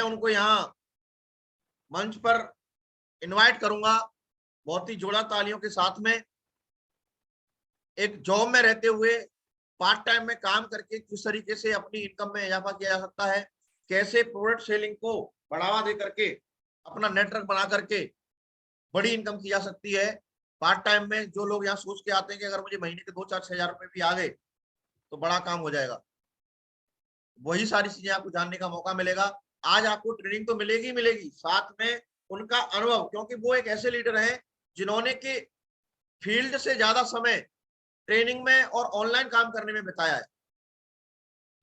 उनको यहाँ मंच पर इनवाइट करूंगा बहुत ही जोड़ा तालियों के साथ में। एक जॉब में रहते हुए पार्ट टाइम में काम करके किस तरीके से अपनी इनकम में इजाफा किया जा सकता है, कैसे प्रोडक्ट सेलिंग को बढ़ावा दे करके अपना नेटवर्क बना करके बड़ी इनकम की जा सकती है पार्ट टाइम में। जो लोग यहाँ सोच के आते हैं कि अगर मुझे महीने के 2-4-6 हजार रुपए भी आ गए तो बड़ा काम हो जाएगा, वही सारी चीजें आपको जानने का मौका मिलेगा। आज आपको ट्रेनिंग तो मिलेगी मिलेगी, साथ में उनका अनुभव, क्योंकि वो एक ऐसे लीडर हैं जिन्होंने कि फील्ड से ज्यादा समय ट्रेनिंग में और ऑनलाइन काम करने में बिताया है।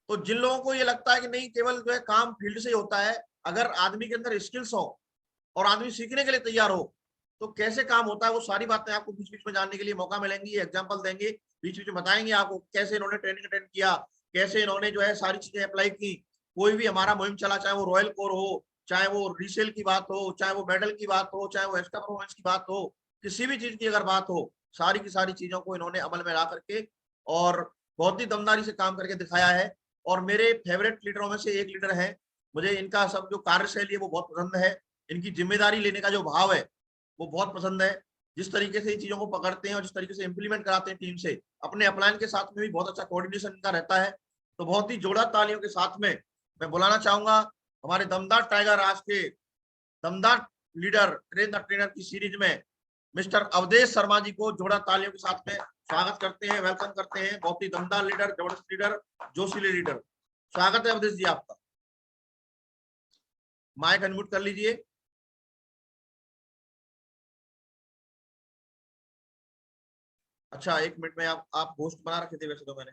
तो जिन लोगों को ये लगता है कि नहीं केवल जो है काम फील्ड से ही होता है, अगर आदमी के अंदर स्किल्स हो और आदमी सीखने के लिए तैयार हो तो कैसे काम होता है, वो सारी बातें आपको बीच बीच में जानने के लिए मौका मिलेंगी। एग्जाम्पल देंगे, बीच बीच में बताएंगे आपको कैसे इन्होंने ट्रेनिंग अटेंड किया, कैसे इन्होंने जो है सारी चीजें अप्लाई की। कोई भी हमारा मुहिम चला, चाहे वो रॉयल कोर हो, चाहे वो रीसेल की बात हो, चाहे वो मेडल की बात हो, चाहे वो एक्स्ट्रा परफॉर्मेंस की बात हो, किसी भी चीज की अगर बात हो, सारी की सारी चीजों को इन्होंने अमल में ला करके और बहुत ही दमदारी से काम करके दिखाया है। और मेरे फेवरेट लीडरों में से एक लीडर है, मुझे इनका सब जो कार्यशैली है वो बहुत पसंद है। इनकी जिम्मेदारी लेने का जो भाव है वो बहुत पसंद है। जिस तरीके से इन चीजों को पकड़ते हैं और जिस तरीके से इंप्लीमेंट कराते हैं टीम से, अपने अपलाइन के साथ में भी बहुत अच्छा कोऑर्डिनेशन इनका रहता है। तो बहुत ही जोड़ा तालियों के साथ में मैं बुलाना चाहूंगा हमारे दमदार टाइगर आज के दमदार लीडर ट्रेन द ट्रेनर की सीरीज में मिस्टर अवधेश शर्मा जी को जोड़ा तालियों के साथ में स्वागत करते हैं, वेलकम करते हैं। बहुत ही दमदार लीडर, जबरदस्त लीडर, जोशीले लीडर। स्वागत है अवधेश जी आपका। माइक अनम्यूट कर लीजिए। अच्छा, 1 मिनट में आप होस्ट बना रखे थे वैसे तो मैंने।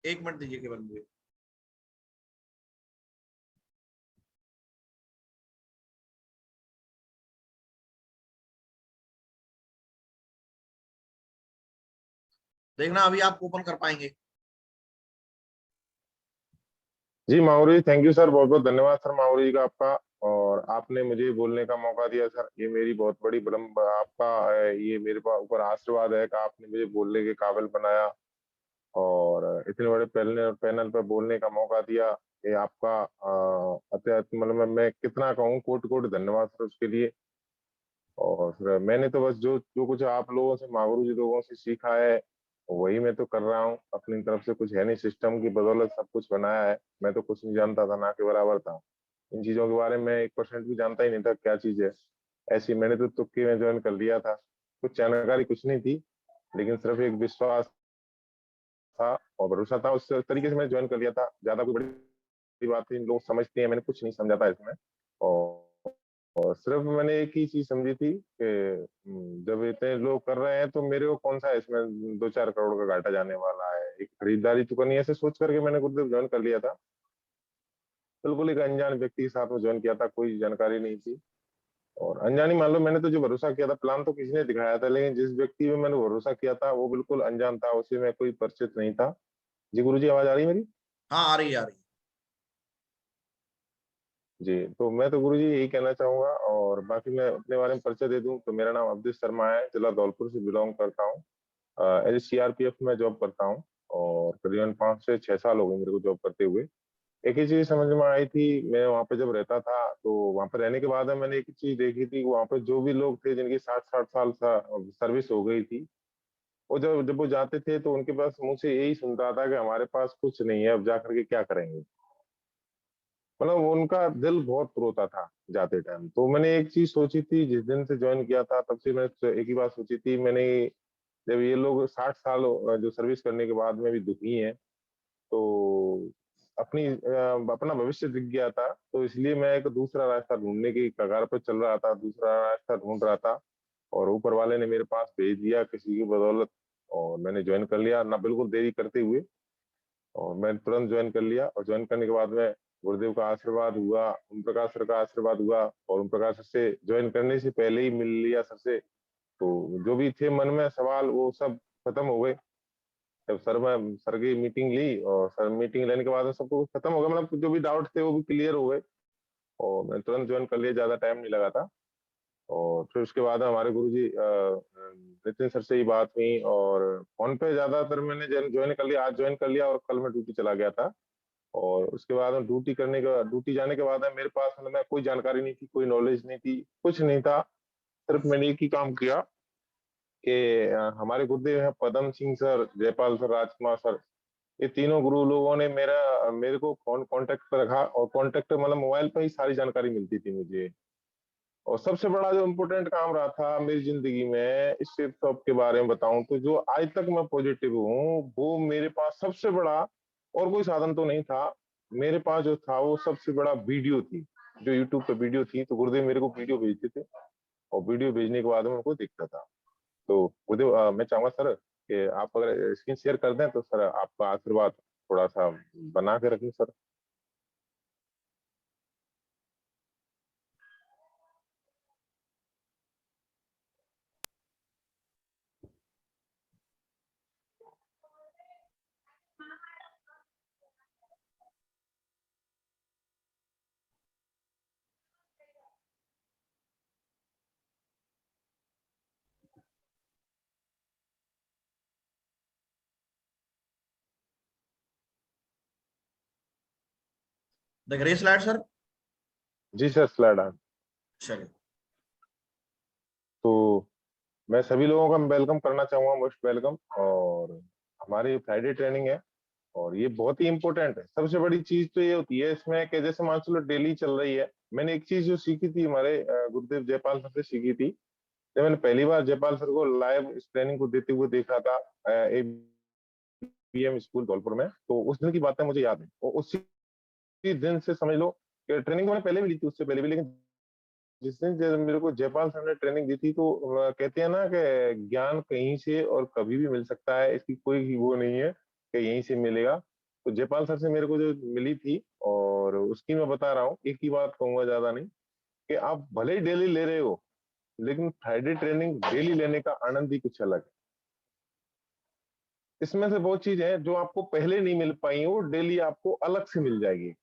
एक मिनट दीजिए केवल मुझे। देखना अभी आप ओपन कर पाएंगे। जी माहौरी जी, थैंक यू सर, बहुत बहुत धन्यवाद सर माहौरी जी का आपका। और आपने मुझे बोलने का मौका दिया सर, ये मेरी बहुत बड़ी आपका ये मेरे ऊपर आशीर्वाद है कि आपने मुझे बोलने के काबिल बनाया और इतने बड़े पैनल पैनल पर बोलने का मौका दिया। ये आपका अत्यंत मतलब मैं कितना कहूँ, कोटि कोटि धन्यवाद सर उसके लिए। और फिर मैंने तो बस जो जो कुछ आप लोगों से माहौरी जी लोगों से सीखा है वही मैं तो कर रहा हूँ अपनी तरफ से। कुछ है नहीं, सिस्टम की बदौलत सब कुछ बनाया है। मैं तो कुछ नहीं जानता था, ना के बराबर था। इन चीजों के बारे में 1% भी जानता ही नहीं था क्या चीज है। ऐसी मैंने तो तुक्के में ज्वाइन कर लिया था, कुछ जानकारी कुछ नहीं थी, लेकिन सिर्फ एक विश्वास था और भरोसा था, उस तरीके से मैंने ज्वाइन कर लिया था। ज्यादा कोई बड़ी बात नहीं, लोग समझते हैं, मैंने कुछ नहीं समझा था इसमें। और सिर्फ मैंने एक ही चीज समझी थी कि जब इतने लोग कर रहे हैं तो मेरे को कौन सा इसमें 2-4 करोड़ का घाटा जाने वाला है, एक खरीदारी तो करनी है, ऐसे सोच करके मैंने गुरुदेव ज्वाइन कर लिया था। बिल्कुल एक अनजान व्यक्ति के साथ में ज्वाइन किया था, कोई जानकारी नहीं थी। और अनजानी मान लो, मैंने तो जो भरोसा किया था, प्लान तो किसी ने दिखाया था, लेकिन जिस व्यक्ति में मैंने भरोसा किया था वो बिल्कुल अनजान था, उसे मैं कोई परिचित नहीं था। जी गुरु जी, आवाज आ रही है मेरी? हाँ आ रही है, आ रही है। जी, तो मैं तो गुरु जी यही कहना चाहूंगा। और बाकी मैं अपने बारे में परिचय दे दूं तो मेरा नाम अवधेश शर्मा है, जिला धौलपुर से बिलोंग करता हूँ। एज ए सीआरपीएफ में जॉब करता हूँ और करीबन 5 से 6 साल हो गए मेरे को जॉब करते हुए। एक ही चीज समझ में आई थी, मैं वहां पे जब रहता था तो वहां पे रहने के बाद में मैंने एक ही चीज देखी थी, वहां पे जो भी लोग थे जिनकी 60-60 साल सर्विस हो गई थी, वो जब जब वो जाते थे तो उनके पास मुंह से यही सुनता था कि हमारे पास कुछ नहीं है, अब जा करके क्या करेंगे। मतलब उनका दिल बहुत रोता था जाते टाइम। तो मैंने एक चीज सोची थी, जिस दिन से ज्वाइन किया था तब से मैंने एक ही बात सोची थी मैंने, जब ये लोग 60 साल जो सर्विस करने के बाद में भी दुखी हैं, तो अपना भविष्य दिख गया था। तो इसलिए मैं एक दूसरा रास्ता ढूंढने की कगार पर चल रहा था, दूसरा रास्ता ढूंढ रहा था। और ऊपर वाले ने मेरे पास भेज दिया किसी की बदौलत, और मैंने ज्वाइन कर लिया ना, बिल्कुल देरी करते हुए। और मैं तुरंत ज्वाइन कर लिया, और ज्वाइन करने के बाद में गुरुदेव का आशीर्वाद हुआ, ओम प्रकाश सर का आशीर्वाद हुआ, और ओम प्रकाश सर से ज्वाइन करने से पहले ही मिल लिया सर से। तो जो भी थे मन में सवाल वो सब खत्म हो गए। जब सर की मीटिंग ली और सर मीटिंग लेने के बाद में सब कुछ खत्म हो गया, मतलब जो भी डाउट थे वो भी क्लियर हो गए। और मैं तुरंत ज्वाइन कर लिया, ज्यादा टाइम नहीं लगा था। और फिर उसके बाद हमारे गुरुजी नितिन सर से ही बात हुई, और फोन पे ज्यादातर मैंने ज्वाइन कर लिया, आज ज्वाइन कर लिया, और कल मैं ड्यूटी चला गया था। और उसके बाद ड्यूटी जाने के बाद मेरे पास मतलब मैं कोई जानकारी नहीं थी, कोई नॉलेज नहीं थी, कुछ नहीं था। सिर्फ मैंने एक ही काम किया कि हमारे गुरुदेव हैं पदम सिंह सर, जयपाल सर, राजकुमार सर, ये तीनों गुरु लोगों ने मेरे को फोन कांटेक्ट पे रखा, और कांटेक्ट मतलब मोबाइल पे ही सारी जानकारी मिलती थी मुझे। और सबसे बड़ा जो इम्पोर्टेंट काम रहा था मेरी जिंदगी में, इस शॉप के बारे में बताऊं तो जो आज तक मैं पॉजिटिव हूँ, वो मेरे पास सबसे बड़ा और कोई साधन तो नहीं था। मेरे पास जो था वो सबसे बड़ा वीडियो थी, जो यूट्यूब पे वीडियो थी। तो गुरुदेव मेरे को वीडियो भेजते थे, और वीडियो भेजने के बाद मैं उनको देखता था। तो गुरुदेव मैं चाहूंगा सर कि आप अगर स्क्रीन शेयर कर दें तो सर आपका आशीर्वाद थोड़ा सा बना के रखें सर। दिख रही स्लाइड सर? जी सर, स्लाइड आ। चलिए। तो मैं सभी लोगों का वेलकम करना चाहूंगा, मोस्ट वेलकम। और हमारी फ्राइडे ट्रेनिंग है, और ये बहुत ही इंपॉर्टेंट है। सबसे बड़ी चीज तो ये होती है इसमें कि जैसे मान चलो डेली चल रही है, मैंने एक चीज जो सीखी थी हमारे गुरुदेव जयपाल सर से सीखी थी। जब मैंने पहली बार जयपाल सर को लाइव इस ट्रेनिंग को देते हुए देखा था एबीएम स्कूल धौलपुर में, तो उस दिन की बातें मुझे याद है। और उसी दिन से समझ लो कि ट्रेनिंग मैंने पहले भी ली थी, उससे पहले भी, लेकिन जिस दिन जब मेरे को जयपाल सर ने ट्रेनिंग दी थी, तो कहते हैं ना कि ज्ञान कहीं से और कभी भी मिल सकता है, इसकी कोई वो नहीं है कि यहीं से मिलेगा। तो जयपाल सर से मेरे को जो मिली थी, और उसकी मैं बता रहा हूँ, एक ही बात कहूंगा, ज्यादा नहीं, कि आप भले ही डेली ले रहे हो, लेकिन फ्राइडे ट्रेनिंग डेली लेने का आनंद ही कुछ अलग है। इसमें से बहुत चीज है जो आपको पहले नहीं मिल पाई, वो डेली आपको अलग से मिल जाएगी।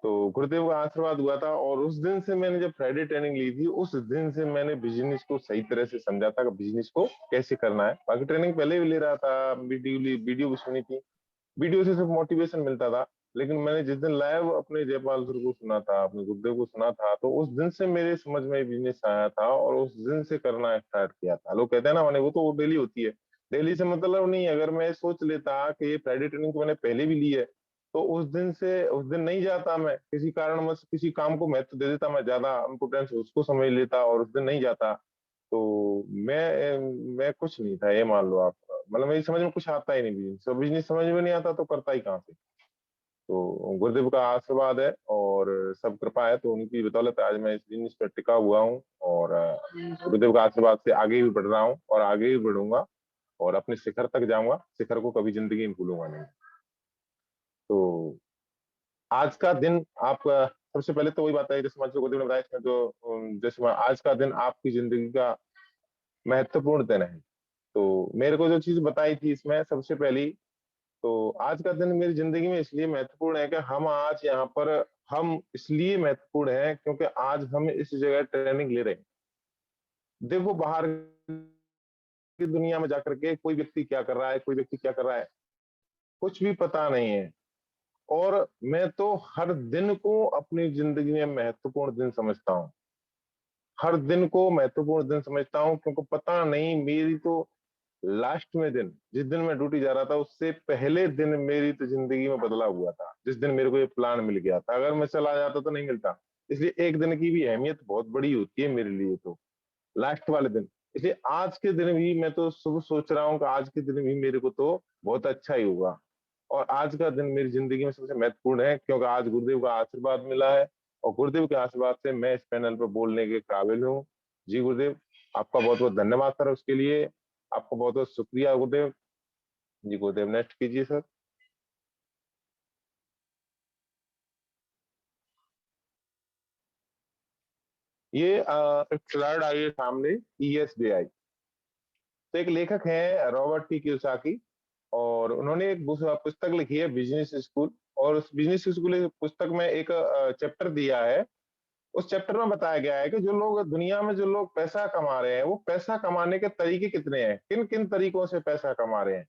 तो गुरुदेव का आशीर्वाद हुआ था, और उस दिन से मैंने जब फ्राइडे ट्रेनिंग ली थी, उस दिन से मैंने बिजनेस को सही तरह से समझा था कि बिजनेस को कैसे करना है। बाकी ट्रेनिंग पहले भी ले रहा था, वीडियो भी सुनी थी, वीडियो से सिर्फ मोटिवेशन मिलता था। लेकिन मैंने जिस दिन लाइव अपने जयपाल सर को सुना था, अपने गुरुदेव को सुना था, तो उस दिन से मेरे समझ में बिजनेस आया था, और उस दिन से करना स्टार्ट किया था। लोग कहते हैं ना, मैंने वो तो डेली होती है, डेली से मतलब नहीं। अगर मैं सोच लेता कि ये फ्राइडे ट्रेनिंग तो मैंने पहले भी ली है, तो उस दिन नहीं जाता, मैं किसी कारणवश किसी काम को महत्व दे देता, मैं ज्यादा इम्पोर्टेंस उसको समझ लेता, और उस दिन नहीं जाता। तो मैं कुछ नहीं था, ये मान लो आप। मतलब मेरी समझ में कुछ आता ही नहीं, बिजनेस, तो बिजनेस समझ में नहीं आता तो करता ही कहाँ से। तो गुरुदेव का आशीर्वाद है और सब कृपा है, तो उनकी बदौलत आज मैं इस बिजनेस पर टिका हुआ हूँ। और गुरुदेव का आशीर्वाद से आगे भी बढ़ रहा हूँ, और आगे भी बढ़ूंगा, और अपने शिखर तक जाऊंगा। शिखर को कभी जिंदगी में भूलूंगा नहीं। तो आज का दिन आप सबसे पहले तो वही बात है, जैसे मान लो गुरुदेव ने बताया इसमें, जो आज का दिन आपकी जिंदगी का महत्वपूर्ण दिन है। तो मेरे को जो चीज बताई थी इसमें सबसे पहली, तो आज का दिन मेरी जिंदगी में इसलिए महत्वपूर्ण है कि हम आज यहाँ पर, हम इसलिए महत्वपूर्ण है क्योंकि आज हम इस जगह ट्रेनिंग ले रहे हैं। देखो बाहर की दुनिया में जाकर के कोई व्यक्ति क्या कर रहा है, कोई व्यक्ति क्या कर रहा है, कुछ भी पता नहीं है। और मैं तो हर दिन को अपनी जिंदगी में महत्वपूर्ण दिन समझता हूँ, हर दिन को महत्वपूर्ण दिन समझता हूँ, क्योंकि पता नहीं मेरी तो लास्ट में दिन, जिस दिन मैं ड्यूटी जा रहा था, उससे पहले दिन मेरी तो जिंदगी में बदलाव हुआ था, जिस दिन मेरे को ये प्लान मिल गया था। अगर मैं चला जाता तो नहीं मिलता। इसलिए एक दिन की भी अहमियत बहुत बड़ी होती है मेरे लिए, तो लास्ट वाले दिन। इसलिए आज के दिन भी मैं तो सुबह सोच रहा हूँ कि आज के दिन भी मेरे को तो बहुत अच्छा ही होगा। और आज का दिन मेरी जिंदगी में सबसे महत्वपूर्ण है, क्योंकि आज गुरुदेव का आशीर्वाद मिला है, और गुरुदेव के आशीर्वाद से मैं इस पैनल पर बोलने के काबिल हूँ। जी गुरुदेव, आपका बहुत बहुत धन्यवाद सर उसके लिए। आपको बहुत बहुत शुक्रिया गुरुदेव। जी गुरुदेव, नेक्स्ट कीजिए सर। ये एक स्लाइड आई है सामने, ESBI। तो एक लेखक है रॉबर्ट टी कियोसाकी, और उन्होंने एक पुस्तक लिखी है बिजनेस स्कूल। और उस बिजनेस स्कूल पुस्तक में एक चैप्टर दिया है उस चैप्टर में बताया गया है कि जो लोग दुनिया में जो लोग पैसा कमा रहे हैं, वो पैसा कमाने के तरीके कितने हैं, किन किन तरीकों से पैसा कमा रहे हैं।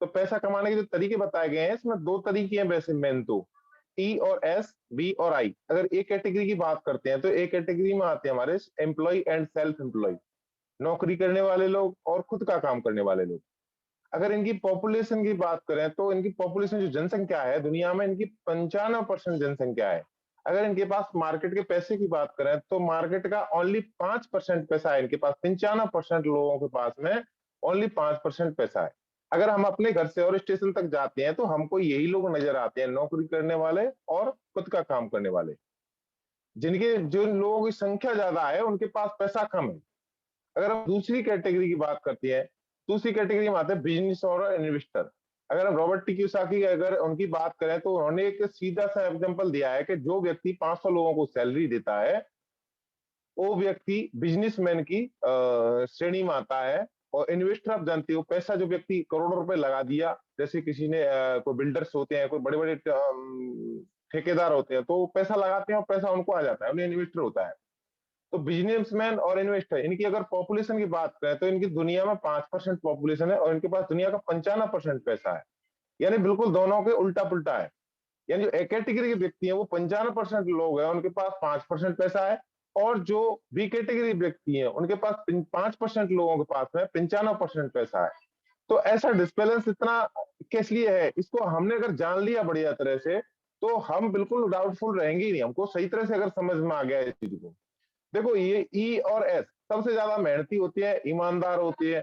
तो पैसा कमाने के जो तरीके बताए गए हैं, इसमें दो तरीके हैं वैसे मेन तो, टी और एस, बी और आई। अगर ए कैटेगरी की बात करते हैं तो ए कैटेगरी में आते हैं हमारे एम्प्लॉय एंड सेल्फ एम्प्लॉय, नौकरी करने वाले लोग और खुद का काम करने वाले लोग। अगर इनकी पॉपुलेशन की बात करें तो इनकी पॉपुलेशन जो जनसंख्या है दुनिया में, इनकी 95% जनसंख्या है। अगर इनके पास मार्केट के पैसे की बात करें तो मार्केट का ओनली 5% पैसा है इनके पास, 95% लोगों के पास में ओनली 5% पैसा है। अगर हम अपने घर से और स्टेशन तक जाते हैं तो हमको यही लोग नजर आते हैं, नौकरी करने वाले और खुद का काम करने वाले। जिनके जो लोगों की संख्या ज्यादा है उनके पास पैसा कम है। अगर हम दूसरी कैटेगरी की बात करते हैं, दूसरी कैटेगरी में आते हैं बिजनेस और इन्वेस्टर। अगर हम रॉबर्ट टी कियोसाकी अगर उनकी बात करें तो उन्होंने एक सीधा सा एग्जांपल दिया है कि जो व्यक्ति 500 लोगों को सैलरी देता है वो व्यक्ति बिजनेसमैन की श्रेणी में आता है। और इन्वेस्टर आप जानते हो, पैसा जो व्यक्ति करोड़ों रुपए लगा दिया, जैसे किसी ने कोई बिल्डर्स होते हैं, कोई बड़े बड़े ठेकेदार होते हैं, तो वो पैसा लगाते हैं और पैसा उनको आ जाता है, उन्हें इन्वेस्टर होता है। तो बिजनेसमैन और इन्वेस्टर, इनकी अगर पॉपुलेशन की बात करें तो इनकी दुनिया में 5% पॉपुलेशन है और इनके पास दुनिया का 95% पैसा है। यानी बिल्कुल दोनों के उल्टा पुल्टा है। यानी जो ए कैटेगरी के व्यक्ति हैं वो 95% लोग हैं, उनके पास 5% पैसा है। और जो बी कैटेगरी व्यक्ति हैं उनके पास 5% लोगों के पास में 95% पैसा है। तो ऐसा डिस्बैलेंस इतना किस लिए है, इसको हमने अगर जान लिया बढ़िया तरह से तो हम बिल्कुल डाउटफुल रहेंगे ही नहीं। हमको सही तरह से अगर समझ में आ गया इस चीज को। देखो ये ई और एस सबसे ज्यादा मेहनती होती है, ईमानदार होती है,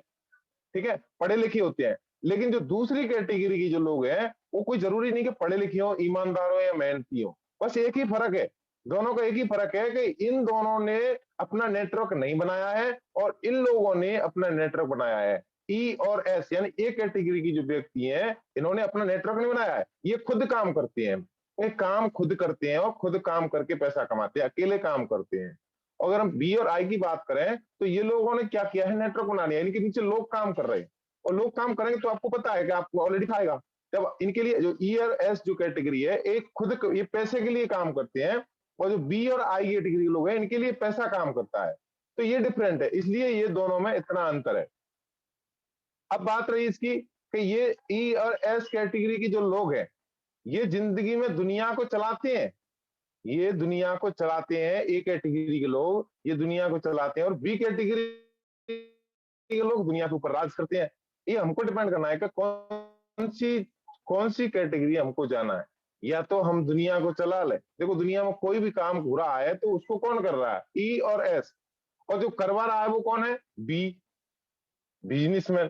ठीक है, पढ़े लिखे होते हैं। लेकिन जो दूसरी कैटेगरी की जो लोग हैं वो कोई जरूरी नहीं कि पढ़े लिखे हो, ईमानदार हो या मेहनती हो। बस एक ही फर्क है, दोनों का एक ही फर्क है कि इन दोनों ने अपना नेटवर्क नहीं बनाया है और इन लोगों ने अपना नेटवर्क बनाया है। ई और एस यानी ए कैटेगरी की जो व्यक्ति हैं इन्होंने अपना नेटवर्क नहीं बनाया है, ये खुद काम करते हैं, ये काम खुद करते हैं और खुद काम करके पैसा कमाते हैं, अकेले काम करते हैं। अगर हम बी और आई की बात करें तो ये लोगों ने क्या किया है, नेटवर्क बना लिया, इनके नीचे लोग काम कर रहे हैं और लोग काम करेंगे तो आपको पता है कि आपको ऑलरेडी खाएगा। जब इनके लिए जो ई और एस जो कैटेगरी है एक खुद ये पैसे के लिए काम करते हैं और जो बी और आई कैटेगरी लोग हैं इनके लिए पैसा काम करता है। तो ये डिफरेंट है, इसलिए ये दोनों में इतना अंतर है। अब बात रही इसकी कि ये ई और एस कैटेगरी की जो लोग हैं ये जिंदगी में दुनिया को चलाते हैं, ये दुनिया को चलाते हैं। ए कैटेगरी के लोग ये दुनिया को चलाते हैं और बी कैटेगरी के लोग दुनिया के ऊपर राज करते हैं। ये हमको डिपेंड करना है कि कौन सी कैटेगरी हमको जाना है। या तो हम दुनिया को चला ले, देखो दुनिया में कोई भी काम हो रहा है तो उसको कौन कर रहा है, ई और एस, और जो करवा रहा है वो कौन है, बी, बिजनेसमैन।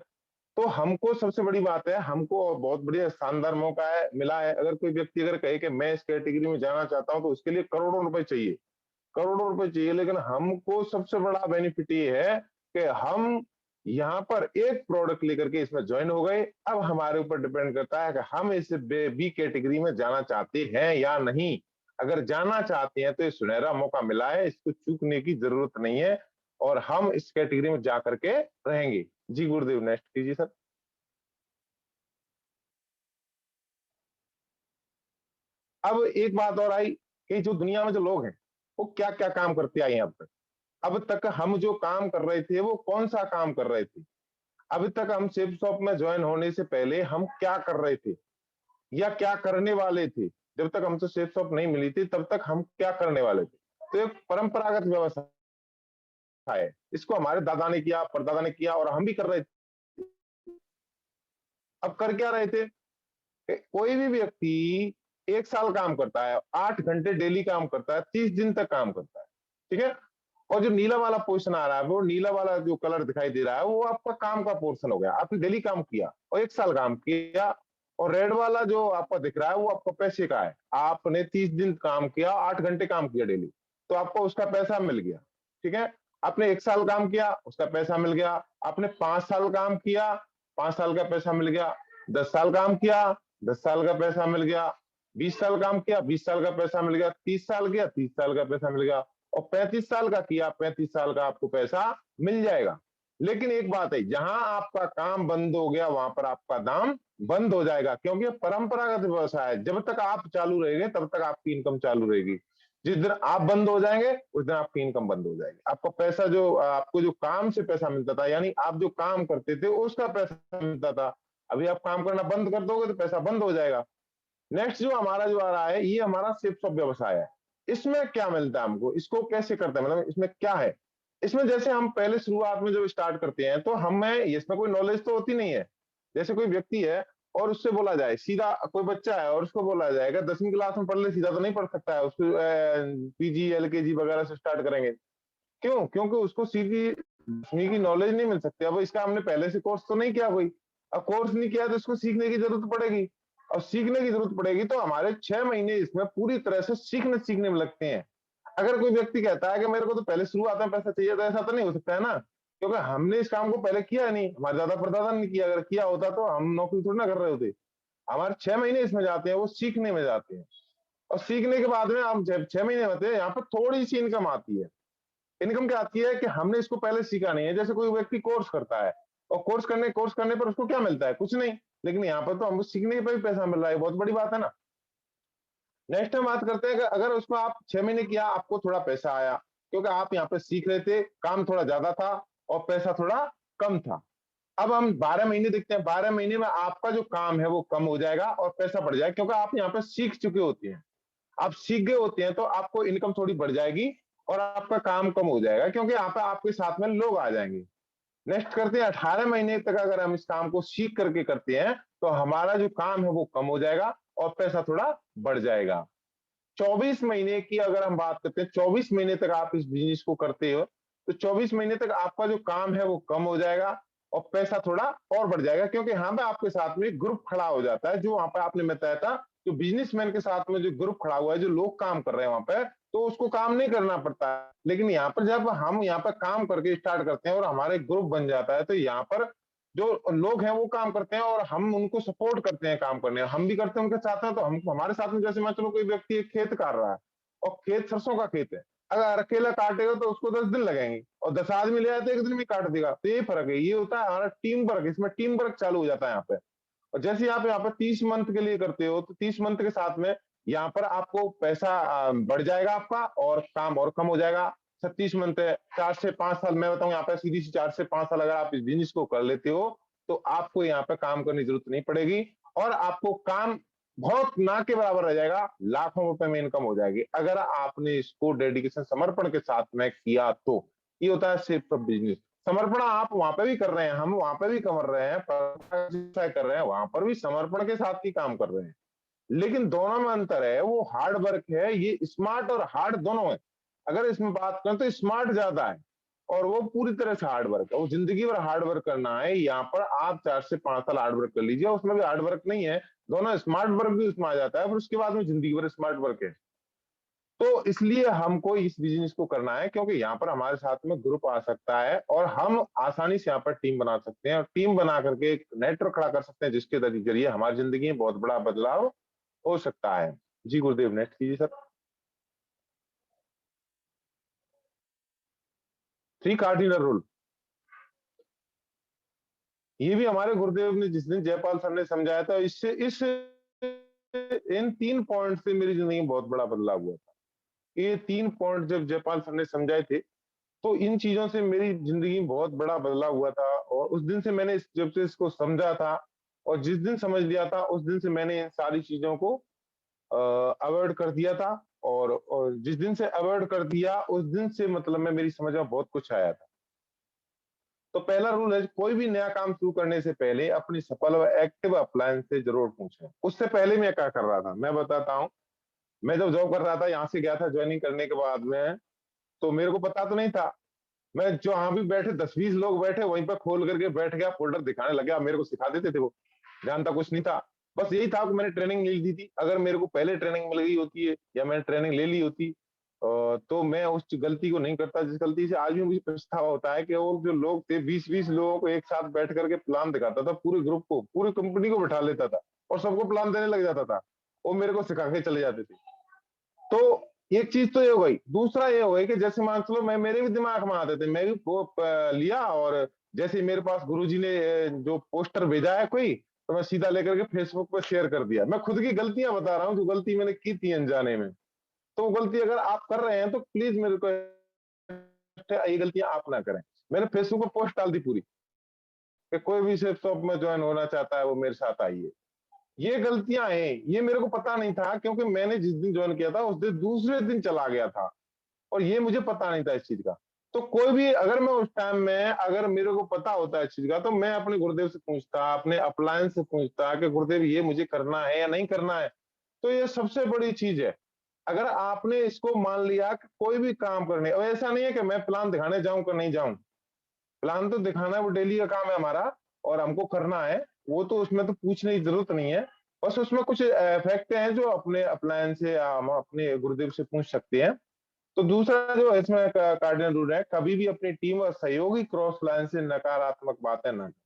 तो हमको सबसे बड़ी बात है, हमको बहुत बढ़िया शानदार मौका है मिला है। अगर कोई व्यक्ति अगर कहे कि मैं इस कैटेगरी में जाना चाहता हूं तो उसके लिए करोड़ों रुपए चाहिए, करोड़ों रुपए चाहिए। लेकिन हमको सबसे बड़ा बेनिफिट ये है कि हम यहाँ पर एक प्रोडक्ट लेकर के इसमें ज्वाइन हो गए। अब हमारे ऊपर डिपेंड करता है कि हम इस बी कैटेगरी में जाना चाहते हैं या नहीं। अगर जाना चाहते हैं तो ये सुनहरा मौका मिला है, इसको चूकने की जरूरत नहीं है और हम इस कैटेगरी में जा करके रहेंगे। जी गुरुदेव, नेक्स्ट कीजिए सर। अब एक बात और आई कि जो दुनिया में जो लोग हैं वो क्या क्या काम करते आए हैं अब तक। अब तक हम जो काम कर रहे थे वो कौन सा काम कर रहे थे, अभी तक हम शेप शॉप में ज्वाइन होने से पहले हम क्या कर रहे थे या क्या करने वाले थे। जब तक हमसे शेप शॉप नहीं मिली थी तब तक हम क्या करने वाले थे। तो एक परंपरागत व्यवसाय है, इसको हमारे दादा ने किया, परदादा ने किया और हम भी कर रहे थे। अब कर क्या रहे थे, कोई भी व्यक्ति 1 साल काम करता है, 8 घंटे डेली काम करता है, 30 दिन तक काम करता है, ठीक है। और जो नीला वाला पोर्शन आ रहा है, वो नीला वाला जो कलर दिखाई दे रहा है वो आपका काम का पोर्शन हो गया, आपने डेली काम किया और 1 साल काम किया। और रेड वाला जो आपका दिख रहा है वो आपका पैसे का है, आपने 30 दिन काम किया, 8 घंटे काम किया डेली, तो आपको उसका पैसा मिल गया, ठीक है। आपने 1 साल काम किया, उसका पैसा मिल गया। आपने 5 साल काम किया, 5 साल का पैसा मिल गया। 10 साल काम किया, 10 साल का पैसा मिल गया। 20 साल काम किया, 20 साल का पैसा मिल गया। 30 साल किया, 30 साल का पैसा मिल गया। और 35 साल का किया, 35 साल का आपको पैसा मिल जाएगा। लेकिन एक बात है, जहां आपका काम बंद हो गया वहां पर आपका दाम बंद हो जाएगा, क्योंकि परंपरागत व्यवसाय है। जब तक आप चालू रहेंगे तब तक आपकी इनकम चालू रहेगी। जिस दिन आप बंद हो जाएंगे उस दिन आपकी इनकम बंद हो जाएगी। आपका पैसा जो आपको जो काम से पैसा मिलता था, यानी आप जो काम करते थे उसका पैसा मिलता था, अभी आप काम करना बंद कर दोगे तो पैसा बंद हो जाएगा। नेक्स्ट जो हमारा जो आ रहा है, ये हमारा शिफ्ट ऑफ व्यवसाय है। इसमें क्या मिलता है हमको, इसको कैसे करते हैं, मतलब इसमें क्या है? इसमें जैसे हम पहले शुरुआत में जब स्टार्ट करते हैं तो हमें इसमें कोई नॉलेज तो होती नहीं है। जैसे कोई व्यक्ति है और उससे बोला जाए, सीधा कोई बच्चा है और उसको बोला जाएगा 10वीं क्लास में पढ़ ले, सीधा तो नहीं पढ़ सकता है, उसको पीजी एलकेजी वगैरह से स्टार्ट करेंगे। क्यों? क्योंकि उसको सीधी 10वीं की नॉलेज नहीं मिल सकती। अब इसका हमने पहले से कोर्स तो नहीं किया कोई, अब कोर्स नहीं किया तो इसको सीखने की जरूरत पड़ेगी, और सीखने की जरूरत पड़ेगी तो हमारे 6 महीने इसमें पूरी तरह से सीखने में लगते हैं। अगर कोई व्यक्ति कहता है कि मेरे को तो पहले शुरुआत में पैसा चाहिए, तो ऐसा तो नहीं हो सकता है ना, क्योंकि हमने इस काम को पहले किया नहीं, हमारे दादा परदादा ने किया। अगर किया होता तो हम नौकरी थोड़ी ना कर रहे होते। हमारे 6 महीने इसमें जाते हैं, वो सीखने में जाते हैं। और सीखने के बाद में हम जब 6 महीने होते हैं, यहाँ पर थोड़ी सी इनकम आती है। इनकम क्या आती है कि हमने इसको पहले सीखा नहीं है। जैसे कोई व्यक्ति कोर्स करता है और कोर्स करने पर उसको क्या मिलता है? कुछ नहीं। लेकिन यहाँ पर तो हमको सीखने पर भी पैसा मिल रहा है, बहुत बड़ी बात है ना। नेक्स्ट हम बात करते हैं कि अगर उसको आप 6 महीने किया, आपको थोड़ा पैसा आया, क्योंकि आप यहाँ पे सीख रहे थे, काम थोड़ा ज्यादा था और पैसा थोड़ा कम था। अब हम 12 महीने देखते हैं, 12 महीने में आपका जो काम है वो कम हो जाएगा और पैसा बढ़ जाएगा, क्योंकि आप यहाँ पे सीख चुके होते हैं। आप सीख गए होते हैं तो आपको इनकम थोड़ी बढ़ जाएगी और आपका काम कम हो जाएगा, क्योंकि यहाँ पे आपके साथ में लोग आ जाएंगे। नेक्स्ट करते हैं 18 महीने तक अगर हम इस काम को सीख करके करते हैं तो हमारा जो काम है वो कम हो जाएगा और पैसा थोड़ा बढ़ जाएगा। 24 महीने की अगर हम बात करते हैं, 24 महीने तक आप इस बिजनेस को करते हो तो 24 महीने तक आपका जो काम है वो कम हो जाएगा और पैसा थोड़ा और बढ़ जाएगा, क्योंकि यहाँ पे आपके साथ में ग्रुप खड़ा हो जाता है। जो वहां पे आपने बताया था, जो बिजनेसमैन के साथ में जो ग्रुप खड़ा हुआ है, जो लोग काम कर रहे हैं वहां पे, तो उसको काम नहीं करना पड़ता है। लेकिन यहाँ पर जब हम यहाँ पर काम करके स्टार्ट करते हैं और हमारे ग्रुप बन जाता है, तो यहाँ पर जो लोग हैं वो काम करते हैं और हम उनको सपोर्ट करते हैं काम करने, हम भी करते हैं उनके साथ में। तो हम हमारे साथ में, जैसे मान चलो कोई व्यक्ति एक खेत काट रहा है और खेत सरसों का खेत है, अगर अकेला काटेगा तो उसको 10 दिन लगेंगे और 10 आदमी ले आए तो 1 दिन में काट देगा। तो ये फर्क है, ये होता है हमारा टीम वर्क। इसमें टीम वर्क चालू हो जाता है यहाँ पे। और जैसे आप यहाँ पे 30 मंथ के लिए करते हो तो 30 मंथ के साथ में यहाँ पर आपको पैसा बढ़ जाएगा आपका और काम और कम हो जाएगा। 36 मंथ है, 4 से 5 साल, मैं बताऊं यहाँ पे सीधी सी 4 से 5 साल अगर आप इस बिजनेस को कर लेते हो तो आपको यहाँ पे काम करने की जरूरत नहीं पड़ेगी और आपको काम बहुत ना के बराबर रह जाएगा, लाखों रुपए में इनकम हो जाएगी अगर आपने इसको डेडिकेशन समर्पण के साथ में किया तो। ये होता है सिर्फ बिजनेस। समर्पण आप वहां पे भी कर रहे हैं, हम वहां पे भी कर रहे हैं, कर रहे हैं, वहां पर भी समर्पण के साथ ही काम कर रहे हैं। लेकिन दोनों में अंतर है, वो हार्ड वर्क है। ये स्मार्ट और हार्ड दोनों है। अगर इसमें बात करें तो स्मार्ट ज्यादा है और वो पूरी तरह से हार्ड वर्क है। वो जिंदगी भर हार्ड वर्क करना है। यहाँ पर आप 4 से 5 साल हार्ड वर्क कर लीजिए, उसमें भी हार्ड वर्क नहीं है, दोनों स्मार्ट वर्क भी उसमें आ जाता है, फिर उसके बाद में जिंदगी भर स्मार्ट वर्क है। तो इसलिए हमको इस बिजनेस को करना है, क्योंकि यहाँ पर हमारे साथ में ग्रुप आ सकता है और हम आसानी से यहाँ पर टीम बना सकते हैं और टीम बना करके एक नेटवर्क खड़ा कर सकते हैं, जिसके जरिए हमारी जिंदगी में बहुत बड़ा बदलाव हो सकता है। जी गुरुदेव, नेक्स्ट कीजिए सर। 3 कार्डिनल रूल, ये भी हमारे गुरुदेव ने जिस दिन जयपाल सर ने समझाया था, इससे इस इन 3 पॉइंट से मेरी जिंदगी में बहुत बड़ा बदलाव हुआ था। ये 3 पॉइंट जब जयपाल सर ने समझाए थे तो इन चीजों से मेरी जिंदगी में बहुत बड़ा बदलाव हुआ था और उस दिन से मैंने जब से इसको समझा था और जिस दिन समझ लिया था उस दिन से मैंने इन सारी चीजों को अवॉइड कर दिया था। और जिस दिन से अवॉइड कर दिया उस दिन से मतलब में मेरी समझ में बहुत कुछ आया था। तो पहला रूल है, कोई भी नया काम शुरू करने से पहले अपनी सफल व एक्टिव अपलायंस से जरूर पूछें। उससे पहले मैं क्या कर रहा था मैं बताता हूँ। मैं जब जॉब कर रहा था, यहाँ से गया था ज्वाइनिंग करने के बाद में, तो मेरे को पता तो नहीं था। मैं जो वहां भी बैठे 10-20 लोग बैठे वहीं पर खोल करके बैठ गया, फोल्डर दिखाने लग गया। मेरे को सिखा देते थे वो, जानता कुछ नहीं था। बस यही था कि मैंने ट्रेनिंग ले ली थी। अगर मेरे को पहले ट्रेनिंग मिल गई होती है या मैंने ट्रेनिंग ले ली होती तो मैं उस गलती को नहीं करता जिस गलती से आज भी मुझे पछतावा होता है। कि वो जो लोग थे 20-20 लोगों को एक साथ बैठ करके प्लान दिखाता था, पूरे ग्रुप को, पूरी कंपनी को बैठा लेता था और सबको प्लान देने लग जाता था। वो मेरे को सिखा के चले जाते थे। तो एक चीज तो ये हो गई। दूसरा ये हो गई कि जैसे मान लो मैं, मेरे भी दिमाग में आते थे, मैं भी लिया और जैसे मेरे पास गुरुजी ने जो पोस्टर भेजा है कोई, तो मैं सीधा लेकर के फेसबुक पर शेयर कर दिया। मैं खुद की गलतियां बता रहा हूँ, जो गलती मैंने की थी अनजाने में। तो वो गलती अगर आप कर रहे हैं तो प्लीज मेरे को ये गलतियां आप ना करें। मैंने फेसबुक पर पोस्ट डाल दी पूरी कि कोई भी सेफ शॉप में ज्वाइन होना चाहता है वो मेरे साथ आइए। ये गलतियां हैं, ये मेरे को पता नहीं था, क्योंकि मैंने जिस दिन ज्वाइन किया था उस दिन दूसरे दिन चला गया था, और ये मुझे पता नहीं था इस चीज का। तो कोई भी अगर मैं उस टाइम में अगर मेरे को पता होता है इस चीज का, तो मैं अपने गुरुदेव से पूछता, अपने अपलायंस से पूछता कि गुरुदेव ये मुझे करना है या नहीं करना है। तो ये सबसे बड़ी चीज है। अगर आपने इसको मान लिया कि कोई भी काम करने, और ऐसा नहीं है कि मैं प्लान दिखाने जाऊं कि नहीं जाऊं, प्लान तो दिखाना है, वो डेली का काम है हमारा और हमको करना है। वो तो उसमें तो पूछने की जरूरत नहीं है। बस उसमें कुछ फैक्ट हैं जो अपने अप्लायंस से या हम अपने गुरुदेव से पूछ सकते हैं। तो दूसरा जो इसमें कार्डिनल रूल है, कभी भी अपनी टीम और सहयोगी क्रॉस लाइन से नकारात्मक बातें ना करें।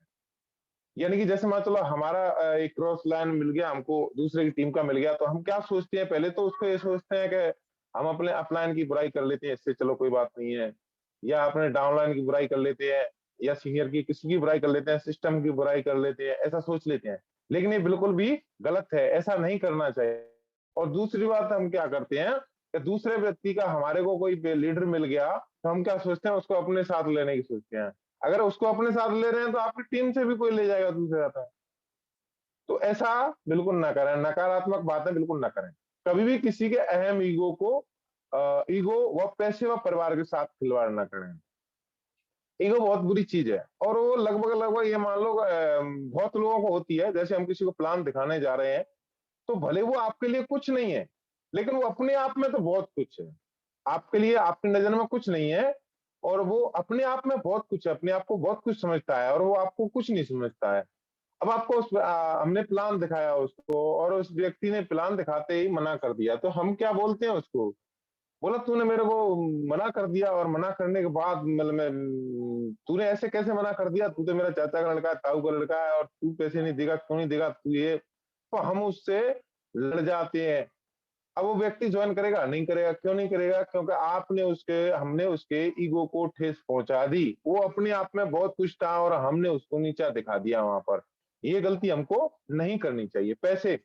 यानी कि जैसे मान चलो हमारा एक क्रॉस लाइन मिल गया हमको, दूसरे की टीम का मिल गया, तो हम क्या सोचते हैं, पहले तो उसको ये सोचते हैं कि हम अपने अपलाइन की बुराई कर लेते हैं, इससे चलो कोई बात नहीं है, या अपने डाउनलाइन की बुराई कर लेते हैं, या सीनियर की किसी की बुराई कर लेते हैं, सिस्टम की बुराई कर लेते हैं, ऐसा सोच लेते हैं। लेकिन ये बिल्कुल भी गलत है, ऐसा नहीं करना चाहिए। और दूसरी बात हम क्या करते हैं कि दूसरे व्यक्ति का हमारे को कोई लीडर मिल गया तो हम क्या सोचते हैं, उसको अपने साथ लेने की सोचते हैं। अगर उसको अपने साथ ले रहे हैं तो आपकी टीम से भी कोई ले जाएगा दूसरे जाता है। तो ऐसा बिल्कुल ना करें, नकारात्मक बातें बिल्कुल ना करें। कभी भी किसी के अहम ईगो को ईगो व पैसे व परिवार के साथ खिलवाड़ ना करें। ईगो बहुत बुरी चीज है, और वो लगभग लगभग ये मान लो बहुत लोगों को होती है। जैसे हम किसी को प्लान दिखाने जा रहे हैं, तो भले वो आपके लिए कुछ नहीं है, लेकिन वो अपने आप में तो बहुत कुछ है। आपके लिए आपकी नजर में कुछ नहीं है, और वो अपने आप में बहुत कुछ है, अपने आप को बहुत कुछ समझता है, और वो आपको कुछ नहीं समझता है। अब आपको हमने प्लान दिखाया उसको, और उस व्यक्ति ने प्लान दिखाते ही मना कर दिया, तो हम क्या बोलते हैं उसको, बोला तूने मेरे को मना कर दिया, और मना करने के बाद मतलब तूने ऐसे कैसे मना कर दिया, तू तो मेरा चाचा का लड़का है, ताऊ का लड़का है, और तू पैसे नहीं देगा, क्यों नहीं देगा तू ये। तो हम उससे लड़ जाते हैं। अब वो व्यक्ति ज्वाइन करेगा नहीं करेगा, क्यों नहीं करेगा, क्योंकि आपने उसके हमने उसके ईगो को ठेस पहुंचा दी। वो अपने आप में बहुत कुछ था और हमने उसको नीचा दिखा दिया वहां पर। ये गलती हमको नहीं करनी चाहिए। पैसे,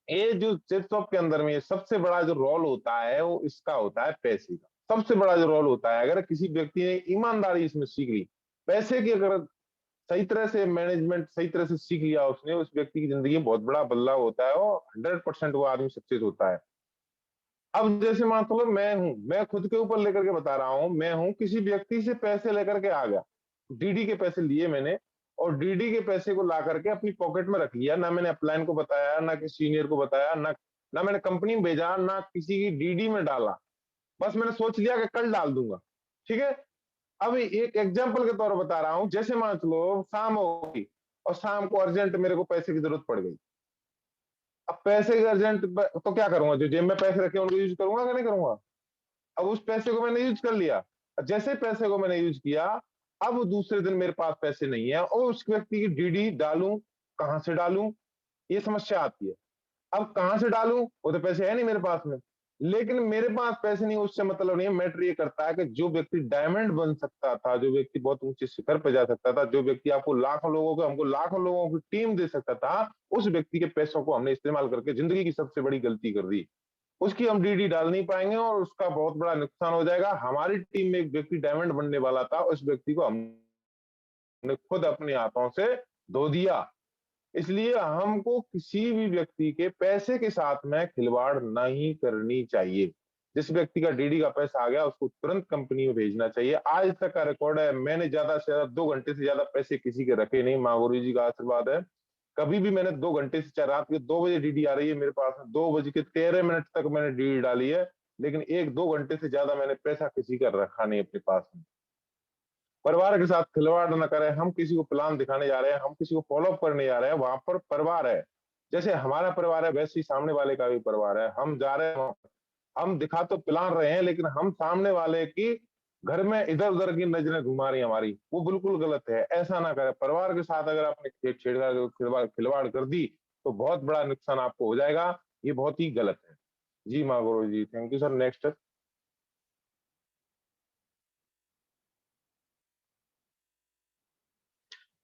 ये जो चेक के अंदर में ये सबसे बड़ा जो रोल होता है वो इसका होता है, पैसे का सबसे बड़ा जो रोल होता है। अगर किसी व्यक्ति ने ईमानदारी इसमें सीख ली, पैसे की अगर सही तरह से मैनेजमेंट सही तरह से सीख लिया उसने, उस व्यक्ति की जिंदगी में बहुत बड़ा बदलाव होता है, और 100% वो आदमी सक्सेस होता है। अब जैसे मान लो मैं हूं, मैं खुद के ऊपर लेकर के बता रहा हूं, मैं हूं किसी व्यक्ति से पैसे लेकर के आ गया, डीडी के पैसे लिए मैंने, और डीडी के पैसे को ला करके अपनी पॉकेट में रख लिया। ना मैंने अपलाइन को बताया, ना किसी सीनियर को बताया, ना मैंने कंपनी में भेजा, ना किसी की डीडी में डाला। बस मैंने सोच लिया कि कल डाल दूंगा। ठीक है। अब एक एग्जाम्पल के तौर पर बता रहा हूँ, जैसे मान लो शाम हो गई, और शाम को अर्जेंट मेरे को पैसे की जरूरत पड़ गई। अब पैसे की अर्जेंट तो क्या करूंगा, जो जेब में पैसे रखे उनको यूज करूंगा कि नहीं करूंगा। अब उस पैसे को मैंने यूज कर लिया, जैसे पैसे को मैंने यूज किया, अब दूसरे दिन मेरे पास पैसे नहीं है, और उस व्यक्ति की डीडी डालूं, कहां से डालूं, ये समस्या आती है। अब कहां से डालूं, वो तो पैसे है नहीं मेरे पास में। लेकिन मेरे पास पैसे नहीं, उससे मतलब नहीं है। मैटर ये करता है कि जो व्यक्ति डायमंड बन सकता था, जो व्यक्ति बहुत ऊंचे शिखर पर जा सकता था, जो व्यक्ति आपको लाखों लोगों को हमको लाखों लोगों की टीम दे सकता था, उस व्यक्ति के पैसों को हमने इस्तेमाल करके जिंदगी की सबसे बड़ी गलती कर दी। उसकी हम डीडी डाल नहीं पाएंगे, और उसका बहुत बड़ा नुकसान हो जाएगा। हमारी टीम में एक व्यक्ति डायमंड बनने वाला था, उस व्यक्ति को हमने खुद अपने हाथों से धो दिया। इसलिए हमको किसी भी व्यक्ति के पैसे के साथ में खिलवाड़ नहीं करनी चाहिए। जिस व्यक्ति का डीडी का पैसा आ गया उसको तुरंत कंपनी में भेजना चाहिए। आज तक का रिकॉर्ड है, मैंने ज्यादा से ज्यादा 2 घंटे से ज्यादा पैसे किसी के रखे नहीं, माँ गुरु जी का आशीर्वाद है। कभी भी मैंने 2 घंटे से, चाहे रात के 2 बजे डीडी आ रही है मेरे पास में, 2 बज के 13 मिनट तक मैंने डीडी डाली है, लेकिन 1-2 घंटे से ज्यादा मैंने पैसा किसी का रखा नहीं अपने पास में। परिवार के साथ खिलवाड़ न करें। हम किसी को प्लान दिखाने जा रहे हैं, हम किसी को फॉलो अप करने जा रहे हैं, वहां पर परिवार है। जैसे हमारा परिवार है वैसे ही सामने वाले का भी परिवार है। हम जा रहे हैं, हम दिखा तो प्लान रहे हैं, लेकिन हम सामने वाले की घर में इधर उधर की नजरें घुमा रही हमारी, वो बिल्कुल गलत है। ऐसा ना करें। परिवार के साथ अगर आपने छेड़छाड़ खिलवाड़ कर दी तो बहुत बड़ा नुकसान आपको हो जाएगा। ये बहुत ही गलत है। जी माँ गुरु जी, थैंक यू सर। नेक्स्ट।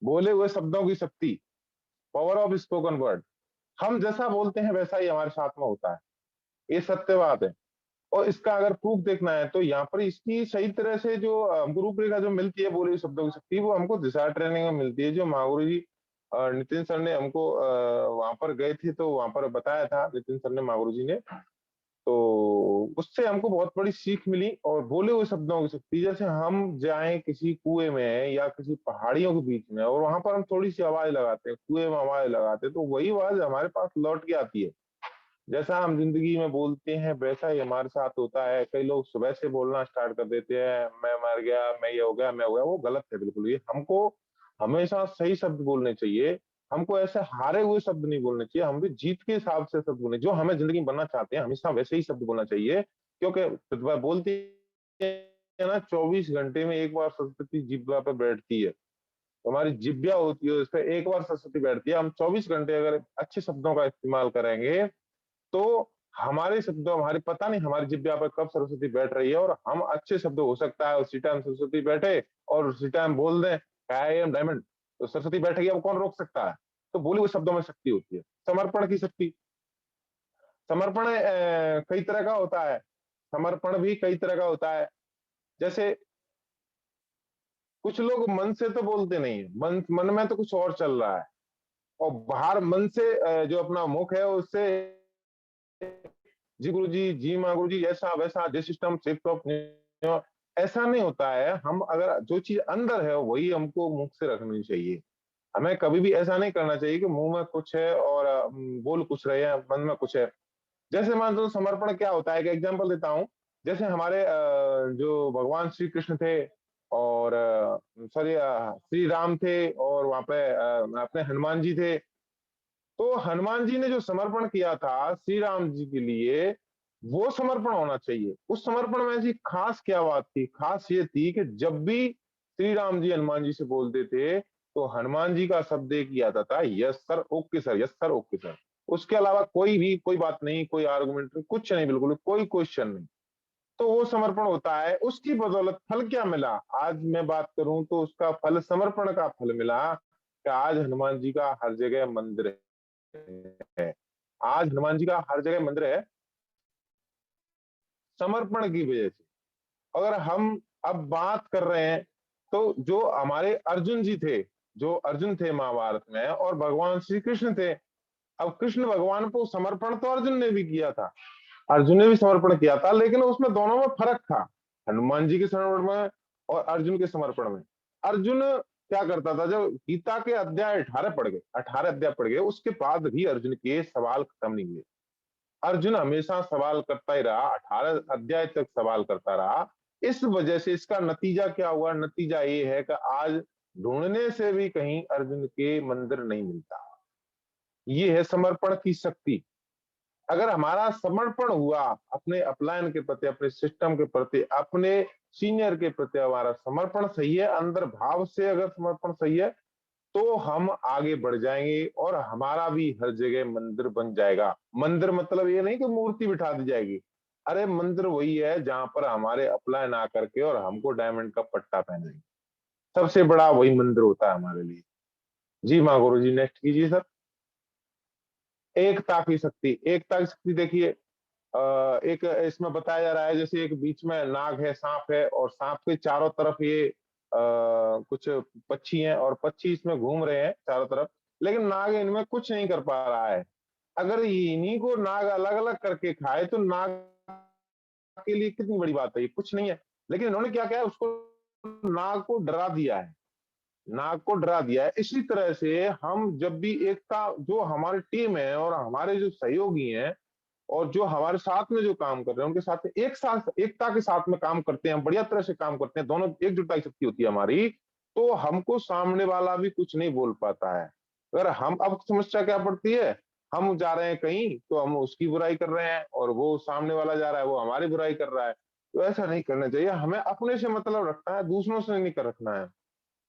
बोले हुए शब्दों की शक्ति, पावर ऑफ स्पोकन वर्ड। हम जैसा बोलते हैं वैसा ही हमारे साथ में होता है। ये सत्य बात है। और इसका अगर प्रूफ देखना है तो यहाँ पर इसकी सही तरह से जो हमको रूपरेखा जो मिलती है बोले हुए शब्दों की शक्ति, वो हमको दिशा ट्रेनिंग में मिलती है, जो महागुरु जी नितिन सर ने हमको वहां पर गए थे तो वहां पर बताया था नितिन सर ने, महागुरु जी ने। तो उससे हमको बहुत बड़ी सीख मिली। और बोले हुए शब्दों की शक्ति, जैसे हम जाएं किसी कुएं में या किसी पहाड़ियों के बीच में और वहां पर हम थोड़ी सी आवाज लगाते हैं, कुएं में आवाज लगाते हैं, तो वही आवाज हमारे पास लौट के आती है। जैसा हम जिंदगी में बोलते हैं वैसा ही हमारे साथ होता है। कई लोग सुबह से बोलना स्टार्ट कर देते हैं, मैं मर गया, मैं ये हो गया, मैं हो गया। वो गलत है बिल्कुल। ये हमको हमेशा सही शब्द बोलने चाहिए। हमको ऐसे हारे हुए शब्द नहीं बोलने चाहिए, हम भी जीत के हिसाब से शब्द बोलने, जो हमें जिंदगी में बनना चाहते हैं हमेशा वैसे ही शब्द बोलना चाहिए। क्योंकि प्रतिभा बोलती है ना, 24 घंटे में एक बार सरस्वती जिब्वा पर बैठती है। तो हमारी जिब्या होती है, उस पर एक बार सरस्वती बैठती है। हम 24 घंटे अगर अच्छे शब्दों का इस्तेमाल करेंगे तो हमारे शब्दों, हमारी पता नहीं हमारी जिब्या पर कब सरस्वती बैठ रही है, और हम अच्छे शब्द, हो सकता है उसी टाइम सरस्वती बैठे और उसी टाइम बोल दें आई एम डायमंड, तो सरस्वती बैठेगी, अब कौन रोक सकता है। तो बोले हुए शब्दों में शक्ति होती है। समर्पण की शक्ति, समर्पण कई तरह का होता है। समर्पण भी कई तरह का होता है। जैसे कुछ लोग मन से तो बोलते नहीं है, मन मन में तो कुछ और चल रहा है, और बाहर मन से जो अपना मुख है उससे जी गुरु जी माँ गुरु जी, ऐसा वैसा, जिस सिस्टम ऐसा नहीं होता है। हम अगर जो चीज अंदर है वही हमको मुख से रखनी चाहिए। हमें कभी भी ऐसा नहीं करना चाहिए कि मुंह में कुछ है और बोल कुछ रहे हैं, मन में कुछ है। जैसे मान लो समर्पण क्या होता है, एक एग्जांपल देता हूँ। जैसे हमारे जो भगवान श्री कृष्ण थे, और सॉरी श्री राम थे, और वहां पे अपने हनुमान जी थे। तो हनुमान जी ने जो समर्पण किया था श्री राम जी के लिए, वो समर्पण होना चाहिए। उस समर्पण में ऐसी खास क्या बात थी, खास ये थी कि जब भी श्री राम जी हनुमान जी से बोलते थे तो हनुमान जी का शब्द एक ही आता था, yes sir okay sir, yes sir okay sir. उसके अलावा कोई भी कोई बात नहीं, कोई आर्गुमेंट नहीं, कुछ नहीं, बिल्कुल कोई क्वेश्चन नहीं। तो वो समर्पण होता है। उसकी बदौलत फल क्या मिला, आज मैं बात करूं तो उसका फल, समर्पण का फल मिला कि आज हनुमान जी का हर जगह मंदिर है। आज हनुमान जी का हर जगह मंदिर है, समर्पण की वजह से। अगर हम अब बात कर रहे हैं तो जो हमारे अर्जुन जी थे, जो अर्जुन थे महाभारत में, और भगवान श्री कृष्ण थे। अब कृष्ण भगवान को समर्पण तो अर्जुन ने भी किया था, अर्जुन ने भी समर्पण किया था, लेकिन उसमें दोनों में फर्क था, हनुमान जी के समर्पण में और अर्जुन के समर्पण में। अर्जुन क्या करता था, जब गीता के अध्याय 18 पढ़ गए, 18 अध्याय पढ़ गए, उसके बाद भी अर्जुन के सवाल खत्म नहीं हुए। अर्जुन हमेशा सवाल करता ही रहा, 18 अध्याय तक सवाल करता रहा। इस वजह से इसका नतीजा क्या हुआ, नतीजा ये है कि आज ढूंढने से भी कहीं अर्जुन के मंदिर नहीं मिलता। ये है समर्पण की शक्ति। अगर हमारा समर्पण हुआ अपने अपलायन के प्रति, अपने सिस्टम के प्रति, अपने सीनियर के प्रति, हमारा समर्पण सही है, अंदर भाव से अगर समर्पण सही है, तो हम आगे बढ़ जाएंगे और हमारा भी हर जगह मंदिर बन जाएगा। मंदिर मतलब ये नहीं कि मूर्ति बिठा दी जाएगी। अरे मंदिर वही है जहां पर हमारे अपलायन आकर के और हमको डायमंड का पट्टा पहनाएंगे, सबसे बड़ा वही मंदिर होता है हमारे लिए। जी माँ गुरु जी, नेक्स्ट कीजिए सर। एकता की शक्ति, एकता की शक्ति देखिए, एक इसमें बताया जा रहा है, जैसे एक बीच में नाग है, सांप है, और सांप के चारों तरफ ये कुछ पक्षी हैं, और पक्षी इसमें घूम रहे हैं चारों तरफ, लेकिन नाग इनमें कुछ नहीं कर पा रहा है। अगर इन्हीं को नाग अलग अलग करके खाए तो नाग के लिए कितनी बड़ी बात है, ये कुछ नहीं है। लेकिन इन्होंने क्या किया, उसको, नाग को डरा दिया है, नाग को डरा दिया है। इसी तरह से हम जब भी एकता, जो हमारी टीम है और हमारे जो सहयोगी हैं और जो हमारे साथ में जो काम कर रहे हैं, उनके साथ एक साथ, एकता के साथ में काम करते हैं, बढ़िया तरह से काम करते हैं, दोनों एकजुटता की शक्ति होती है हमारी, तो हमको सामने वाला भी कुछ नहीं बोल पाता है। अगर हम, अब समस्या क्या पड़ती है, हम जा रहे हैं कहीं तो हम उसकी बुराई कर रहे हैं, और वो सामने वाला जा रहा है वो हमारी बुराई कर रहा है। तो ऐसा नहीं करना चाहिए। हमें अपने से मतलब रखना है, दूसरों से नहीं कर रखना है।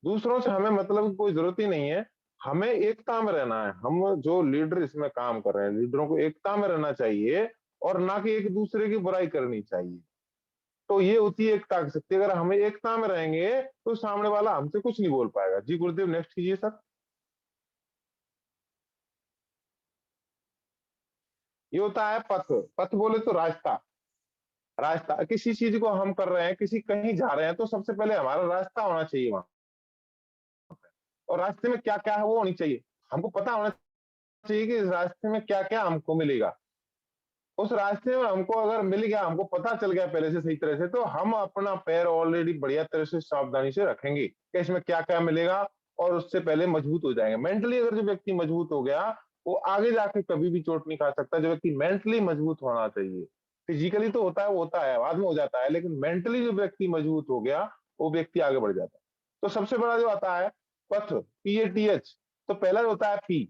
दूसरों से हमें मतलब की कोई जरूरत ही नहीं है। हमें एकता में रहना है। हम जो लीडर इसमें काम कर रहे हैं, लीडरों को एकता में रहना चाहिए, और ना कि एक दूसरे की बुराई करनी चाहिए। तो ये होती है एकता की शक्ति। अगर हमें एकता में रहेंगे तो सामने वाला हमसे कुछ नहीं बोल पाएगा। जी गुरुदेव, नेक्स्ट कीजिए सर। ये होता है पथ। पथ बोले तो रास्ता। रास्ता किसी चीज को हम कर रहे हैं, किसी कहीं जा रहे हैं, तो सबसे पहले हमारा रास्ता होना चाहिए वहां। और रास्ते में क्या क्या है वो होनी चाहिए। हमको पता होना चाहिए कि इस रास्ते में क्या क्या हमको मिलेगा। उस रास्ते में हमको अगर मिल गया, हमको पता चल गया पहले से सही तरह से, तो हम अपना पैर ऑलरेडी बढ़िया तरह से सावधानी से रखेंगे कि इसमें क्या क्या मिलेगा, और उससे पहले मजबूत हो जाएंगे। मेंटली अगर जो व्यक्ति मजबूत हो गया, वो आगे जाके कभी भी चोट नहीं खा सकता। जो व्यक्ति मेंटली मजबूत होना चाहिए, फिजिकली तो होता है, वो होता है बाद में हो जाता है, लेकिन मेंटली जो व्यक्ति मजबूत हो गया, वो व्यक्ति आगे बढ़ जाता है। तो सबसे बड़ा जो आता है पथ, PATH। तो पहला जो होता है P,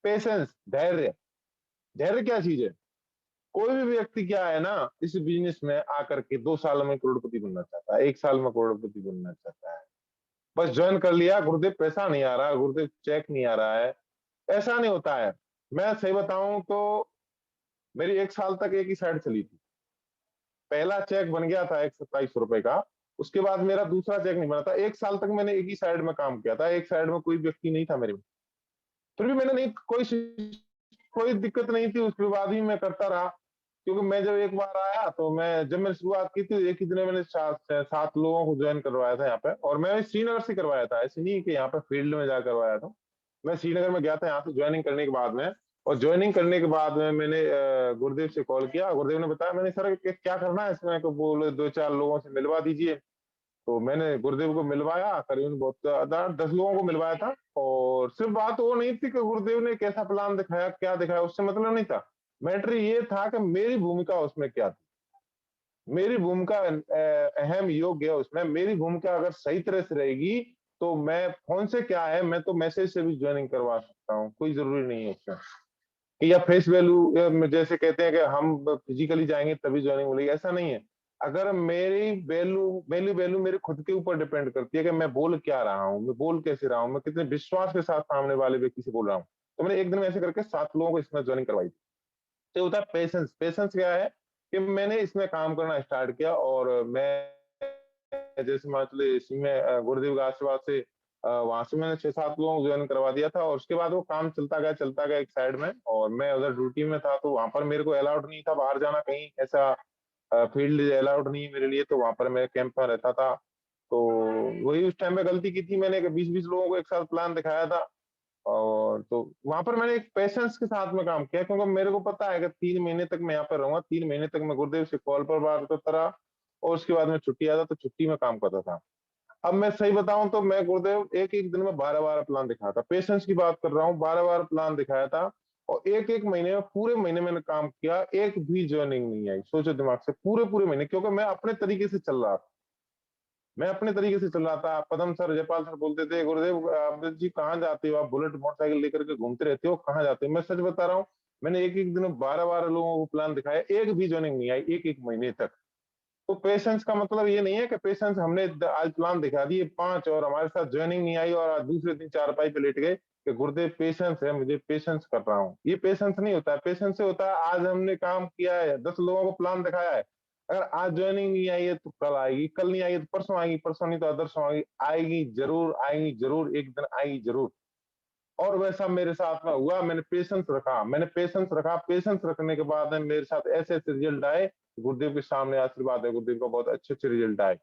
पेशेंस, धैर्य। धैर्य क्या चीज है? कोई भी व्यक्ति क्या है ना, इस बिजनेस में आकर के 2 साल में करोड़पति बनना चाहता है, 1 साल में करोड़पति बनना चाहता है। बस ज्वाइन कर लिया, गुरुदेव पैसा नहीं आ रहा, गुरुदेव चेक नहीं आ रहा है, ऐसा नहीं होता है। मैं सही बताऊं तो मेरी 1 साल तक एक ही साइड चली थी। पहला चेक बन गया था 127 रुपए का, उसके बाद मेरा दूसरा चेक नहीं बना था। 1 साल तक मैंने एक ही साइड में काम किया था, एक साइड में कोई व्यक्ति नहीं था मेरे में। फिर भी मैंने नहीं, कोई दिक्कत नहीं थी, उसके बाद भी मैं करता रहा। क्योंकि मैं जब एक बार आया, तो मैं जब मैंने शुरुआत की थी, एक ही दिन में मैंने 7 लोगों को ज्वाइन करवाया था यहाँ पे। और मैं श्रीनगर से करवाया था, ऐसे नहीं कि यहाँ पे फील्ड में जा करवाया था। मैं श्रीनगर में गया था यहाँ से ज्वाइनिंग करने के बाद में। और ज्वाइनिंग करने के बाद में मैंने गुरुदेव से कॉल किया, गुरुदेव ने बताया। मैंने सर क्या करना है इसमें, को बोले 2-4 लोगों से मिलवा दीजिए। तो मैंने गुरुदेव को मिलवाया, करीबन बहुत ज्यादा 10 लोगों को मिलवाया था। और सिर्फ बात वो नहीं थी कि गुरुदेव ने कैसा प्लान दिखाया, क्या दिखाया, उससे मतलब नहीं था। मैटर ये था कि मेरी भूमिका उसमें क्या थी। मेरी भूमिका अहम योग्य है उसमें। मेरी भूमिका अगर सही तरह से रहेगी, तो मैं फोन से क्या है, मैं तो मैसेज से भी ज्वाइनिंग करवा सकता हूँ, कोई जरूरी नहीं है उसमें कि या फेस वैल्यू जैसे कहते हैं कि हम फिजिकली जाएंगे तभी ज्वाइनिंग मिलेगी, ऐसा नहीं है। अगर मेरी वैल्यू मेरे खुद के ऊपर डिपेंड करती है कि मैं बोल क्या रहा हूँ, मैं बोल कैसे रहा हूँ, मैं कितने विश्वास के साथ सामने वाले व्यक्ति से बोल रहा हूँ। तो मैंने एक दिन में ऐसे करके 7 लोगों को इसमें ज्वाइनिंग करवाई थी। तो होता है पेशेंस। पेशेंस क्या है कि मैंने इसमें काम करना स्टार्ट किया, और मैं जैसे मान चले इसमें गुरुदेव के आशीर्वाद से वहां से मैंने 6-7 लोगों को ज्वाइन करवा दिया था। और उसके बाद वो काम चलता गया एक साइड में, और मैं उधर ड्यूटी में था। तो वहां पर मेरे को अलाउड नहीं था बाहर जाना कहीं, ऐसा फील्ड अलाउड नहीं है मेरे लिए। तो वहां पर मैं कैंप में रहता था। तो वही उस टाइम में गलती की थी मैंने, कि 20-20 लोगों को एक साथ प्लान दिखाया था। और तो वहां पर मैंने एक पेशेंस के साथ में काम किया, क्योंकि मेरे को पता है कि 3 महीने तक मैं यहाँ पर रहूंगा। 3 महीने तक मैं गुरुदेव से कॉल पर बात करता रहा, और उसके बाद में छुट्टी आता तो छुट्टी में काम करता था। अब मैं सही बताऊं तो मैं गुरुदेव एक एक दिन में 12-12 प्लान दिखाया था। पेशेंस की बात कर रहा हूँ, 12-12 प्लान दिखाया था। और एक एक महीने में, पूरे महीने मैंने काम किया, एक भी ज्वाइनिंग नहीं आई। सोचो दिमाग से, पूरे पूरे महीने, क्योंकि मैं अपने तरीके से चल रहा था। मैं अपने तरीके से चल रहा था। पदम सर, जयपाल सर बोलते थे, गुरुदेव अमृत जी कहाँ जाते हो आप, बुलेट मोटरसाइकिल लेकर के घूमते रहते हो, कहाँ जाते हो? मैं सच बता रहा हूँ, मैंने एक एक दिन में 12-12 लोगों को प्लान दिखाया, एक भी ज्वाइनिंग नहीं आई एक एक महीने तक। तो पेशेंस का मतलब ये नहीं है कि पेशेंस हमने आज प्लान दिखा दिए 5 और हमारे साथ ज्वाइनिंग नहीं आई, और आज दूसरे दिन चारपाई पे लेट गए कि गुरुदेव पेशेंस है, मुझे पेशेंस कर रहा हूँ। ये पेशेंस नहीं होता है। पेशेंस से होता है आज हमने काम किया है, 10 लोगों को प्लान दिखाया है, अगर आज ज्वाइनिंग नहीं आई है तो कल आएगी, कल नहीं आई है तो परसों आएगी, परसों नहीं तो अदरसों आएगी, आएगी जरूर, आएगी जरूर, एक दिन आएगी जरूर। और वैसा मेरे साथ में हुआ। मैंने पेशेंस रखा, मैंने पेशेंस रखा। पेशेंस रखने के बाद में मेरे साथ ऐसे ऐसे रिजल्ट आए। गुरुदेव के सामने आशीर्वाद है, गुरुदेव का बहुत अच्छे अच्छे रिजल्ट आए।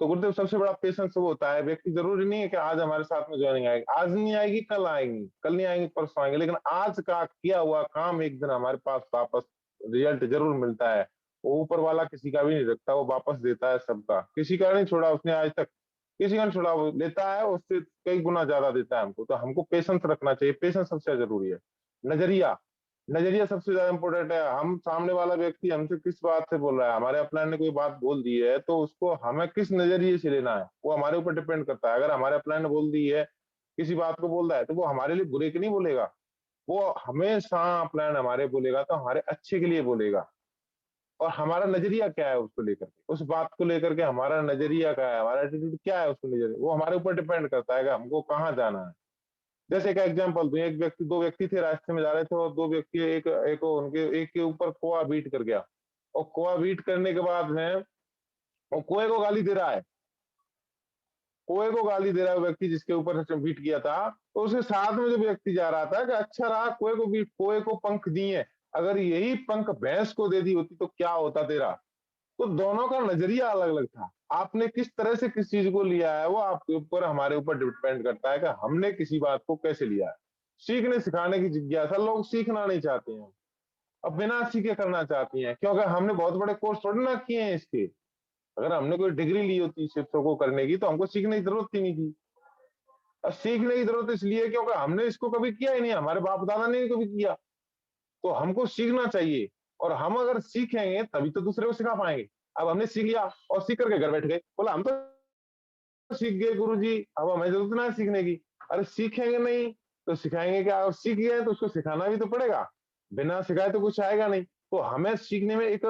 तो गुरुदेव सबसे बड़ा पेशेंस वो होता है। व्यक्ति जरूरी नहीं है कि आज हमारे साथ में ज्वाइनिंग आएगी, आज नहीं आएगी कल आएंगी, कल नहीं आएंगी परसों आएंगी, लेकिन आज का किया हुआ काम एक दिन हमारे पास वापस रिजल्ट जरूर मिलता है। वो ऊपर वाला किसी का भी नहीं रखता, वो वापस देता है सबका। किसी का नहीं छोड़ा उसने आज तक, किसी का नहीं छोड़ा, वो लेता है, उससे कई गुना ज्यादा देता है हमको। तो हमको पेशेंस रखना चाहिए, पेशेंस सबसे जरूरी है। नजरिया, नजरिया सबसे ज्यादा इंपॉर्टेंट है। हम सामने वाला व्यक्ति हमसे किस बात से बोल रहा है, हमारे अपलाइन ने कोई बात बोल दी है, तो उसको हमें किस नजरिए से लेना है, वो हमारे ऊपर डिपेंड करता है। अगर हमारे अपलाइन ने बोल दी है, किसी बात को बोल रहा है, तो वो हमारे लिए बुरे के नहीं बोलेगा। वो हमेशा अपलाइन हमारे बोलेगा तो हमारे अच्छे के लिए बोलेगा। और हमारा नजरिया क्या है उसको लेकर के, उस बात को लेकर के हमारा नजरिया क्या है, हमारा एटीट्यूड क्या है उसको नजरिया, वो हमारे ऊपर डिपेंड करता है कि हमको कहाँ जाना है। जैसे एक एग्जांपल दूं, एक व्यक्ति, 2 व्यक्ति थे, रास्ते में जा रहे थे, और 2 व्यक्ति, एक एक उनके एक के ऊपर कोआ बीट कर गया। और कोआ बीट करने के बाद में वो कोए को गाली दे रहा है। कोए को गाली दे रहा है व्यक्ति जिसके ऊपर बीट किया था, तो उसके साथ में जो व्यक्ति जा रहा था कि अच्छा रहा कोए को बीट, कोए को पंख दिए, अगर यही पंख भैंस को दे दी होती तो क्या होता तेरा। तो दोनों का नजरिया अलग अलग था। आपने किस तरह से किस चीज को लिया है वो आपके ऊपर, हमारे ऊपर डिपेंड करता है कि हमने किसी बात को कैसे लिया है। सीखने सिखाने की जिज्ञासा, लोग सीखना नहीं चाहते हैं, अब बिना सीखे करना चाहती हैं, क्योंकि हमने बहुत बड़े कोर्स थोड़ी ना किए हैं इसके। अगर हमने कोई डिग्री ली होती शिक्षकों को करने की तो हमको सीखने की जरूरत ही नहीं थी। अब सीखने की जरूरत इसलिए है क्योंकि हमने इसको कभी किया ही नहीं, हमारे बाप दादा ने भी कभी किया, तो हमको सीखना चाहिए। और हम अगर सीखेंगे तभी तो दूसरे को सिखा पाएंगे। अब हमने सीख लिया और सीख करके घर बैठ गए, बोला हम तो सीख गए गुरुजी, अब हमें जरूरत ना है सीखने की। अरे सीखेंगे नहीं तो सिखाएंगे क्या, और सीख गए तो उसको सिखाना भी तो पड़ेगा, बिना सिखाए तो कुछ आएगा नहीं। तो हमें सीखने में एक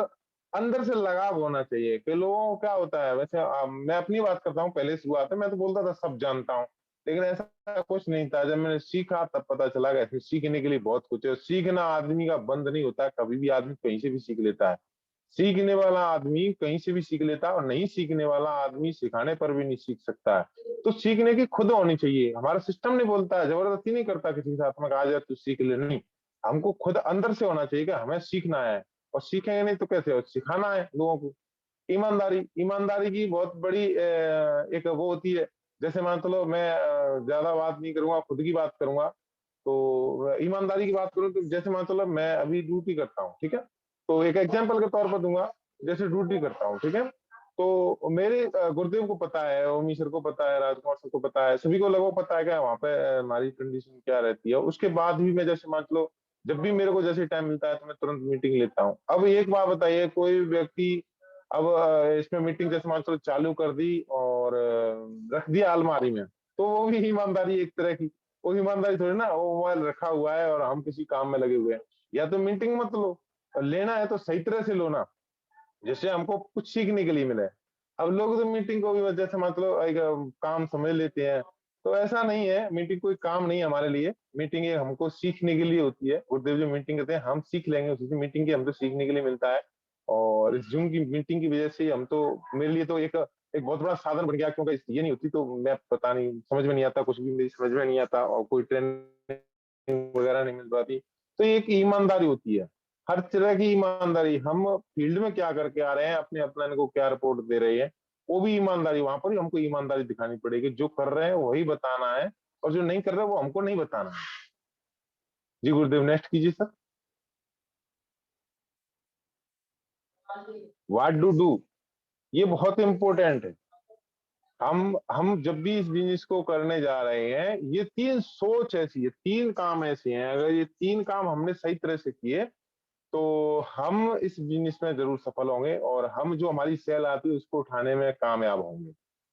अंदर से लगाव होना चाहिए कि लोगों को क्या होता है। वैसे मैं अपनी बात करता हूँ, पहले शुरुआत में मैं तो बोलता था सब जानता हूँ, लेकिन ऐसा कुछ नहीं था। जब मैंने सीखा तब पता चला कि इसमें सीखने के लिए बहुत कुछ है। सीखना आदमी का बंद नहीं होता, कभी भी आदमी कहीं से भी सीख लेता है। सीखने वाला आदमी कहीं से भी सीख लेता है, और नहीं सीखने वाला आदमी सिखाने पर भी नहीं सीख सकता है। तो सीखने की खुद होनी चाहिए। हमारा सिस्टम नहीं बोलता है, जबरदस्ती नहीं करता किसी के साथ में, आ जा तू सीख ले, नहीं। हमको खुद अंदर से होना चाहिए कि हमें सीखना है, और सीखेंगे नहीं तो कैसे, और सिखाना है लोगों को। ईमानदारी, ईमानदारी की बहुत बड़ी एक वो होती है। जैसे मान चलो मैं ज्यादा बात नहीं करूंगा, खुद की बात करूंगा। तो ईमानदारी की बात करूं तो जैसे मान चलो मैं अभी ड्यूटी करता हूँ, ठीक है, तो एक एग्जाम्पल के तौर पर दूंगा। जैसे ड्यूटी करता हूँ, ठीक है, तो मेरे गुरुदेव को पता है, ओमी सर को पता है, राजकुमार सर को पता है, सभी को लगभग पता है कि वहाँ पे हमारी कंडीशन क्या रहती है। उसके बाद भी मैं जैसे मान लो जब भी मेरे को जैसे टाइम मिलता है तो मैं तुरंत मीटिंग लेता हूँ। अब एक बात बताइए, कोई व्यक्ति अब इसमें मीटिंग जैसे मान चलो चालू कर दी और रख दिया अलमारी में, तो वो भी ईमानदारी एक तरह की। वो ईमानदारी थोड़ी ना, वो मोबाइल रखा हुआ है और हम किसी काम में लगे हुए हैं। या तो मीटिंग मत लो, और लेना है तो सही तरह से लो ना, जिससे हमको कुछ सीखने के लिए मिले। अब लोग तो मीटिंग को भी जैसे मतलब एक काम समझ लेते हैं। तो ऐसा नहीं है, मीटिंग कोई काम नहीं है हमारे लिए, मीटिंग ये हमको सीखने के लिए होती है। गुरुदेव जो मीटिंग करते हैं हम सीख लेंगे उसी से, मीटिंग की हम तो सीखने के लिए मिलता है। और इस जूम की मीटिंग की वजह से हम तो, मेरे लिए तो एक एक बहुत बड़ा साधन बन गया, क्योंकि ये नहीं होती तो मैं पता नहीं, समझ में नहीं आता, कुछ भी मेरी समझ में नहीं आता, और कोई ट्रेनिंग वगैरह नहीं मिल पाती। तो ये एक ईमानदारी होती है, हर तरह की ईमानदारी। हम फील्ड में क्या करके आ रहे हैं, अपने अपने को क्या रिपोर्ट दे रहे हैं, वो भी ईमानदारी, वहां पर ही हमको ईमानदारी दिखानी पड़ेगी। जो कर रहे हैं वही बताना है, और जो नहीं कर रहे वो हमको नहीं बताना है। जी गुरुदेव, नेक्स्ट कीजिए सर। व्हाट डू, ये बहुत इंपॉर्टेंट है। हम जब भी इस बिजनेस को करने जा रहे हैं, ये तीन सोच ऐसी है, तीन काम ऐसे हैं, अगर ये तीन काम हमने सही तरह से किए तो हम इस बिजनेस में जरूर सफल होंगे, और हम जो हमारी सेल आती है उसको उठाने में कामयाब होंगे।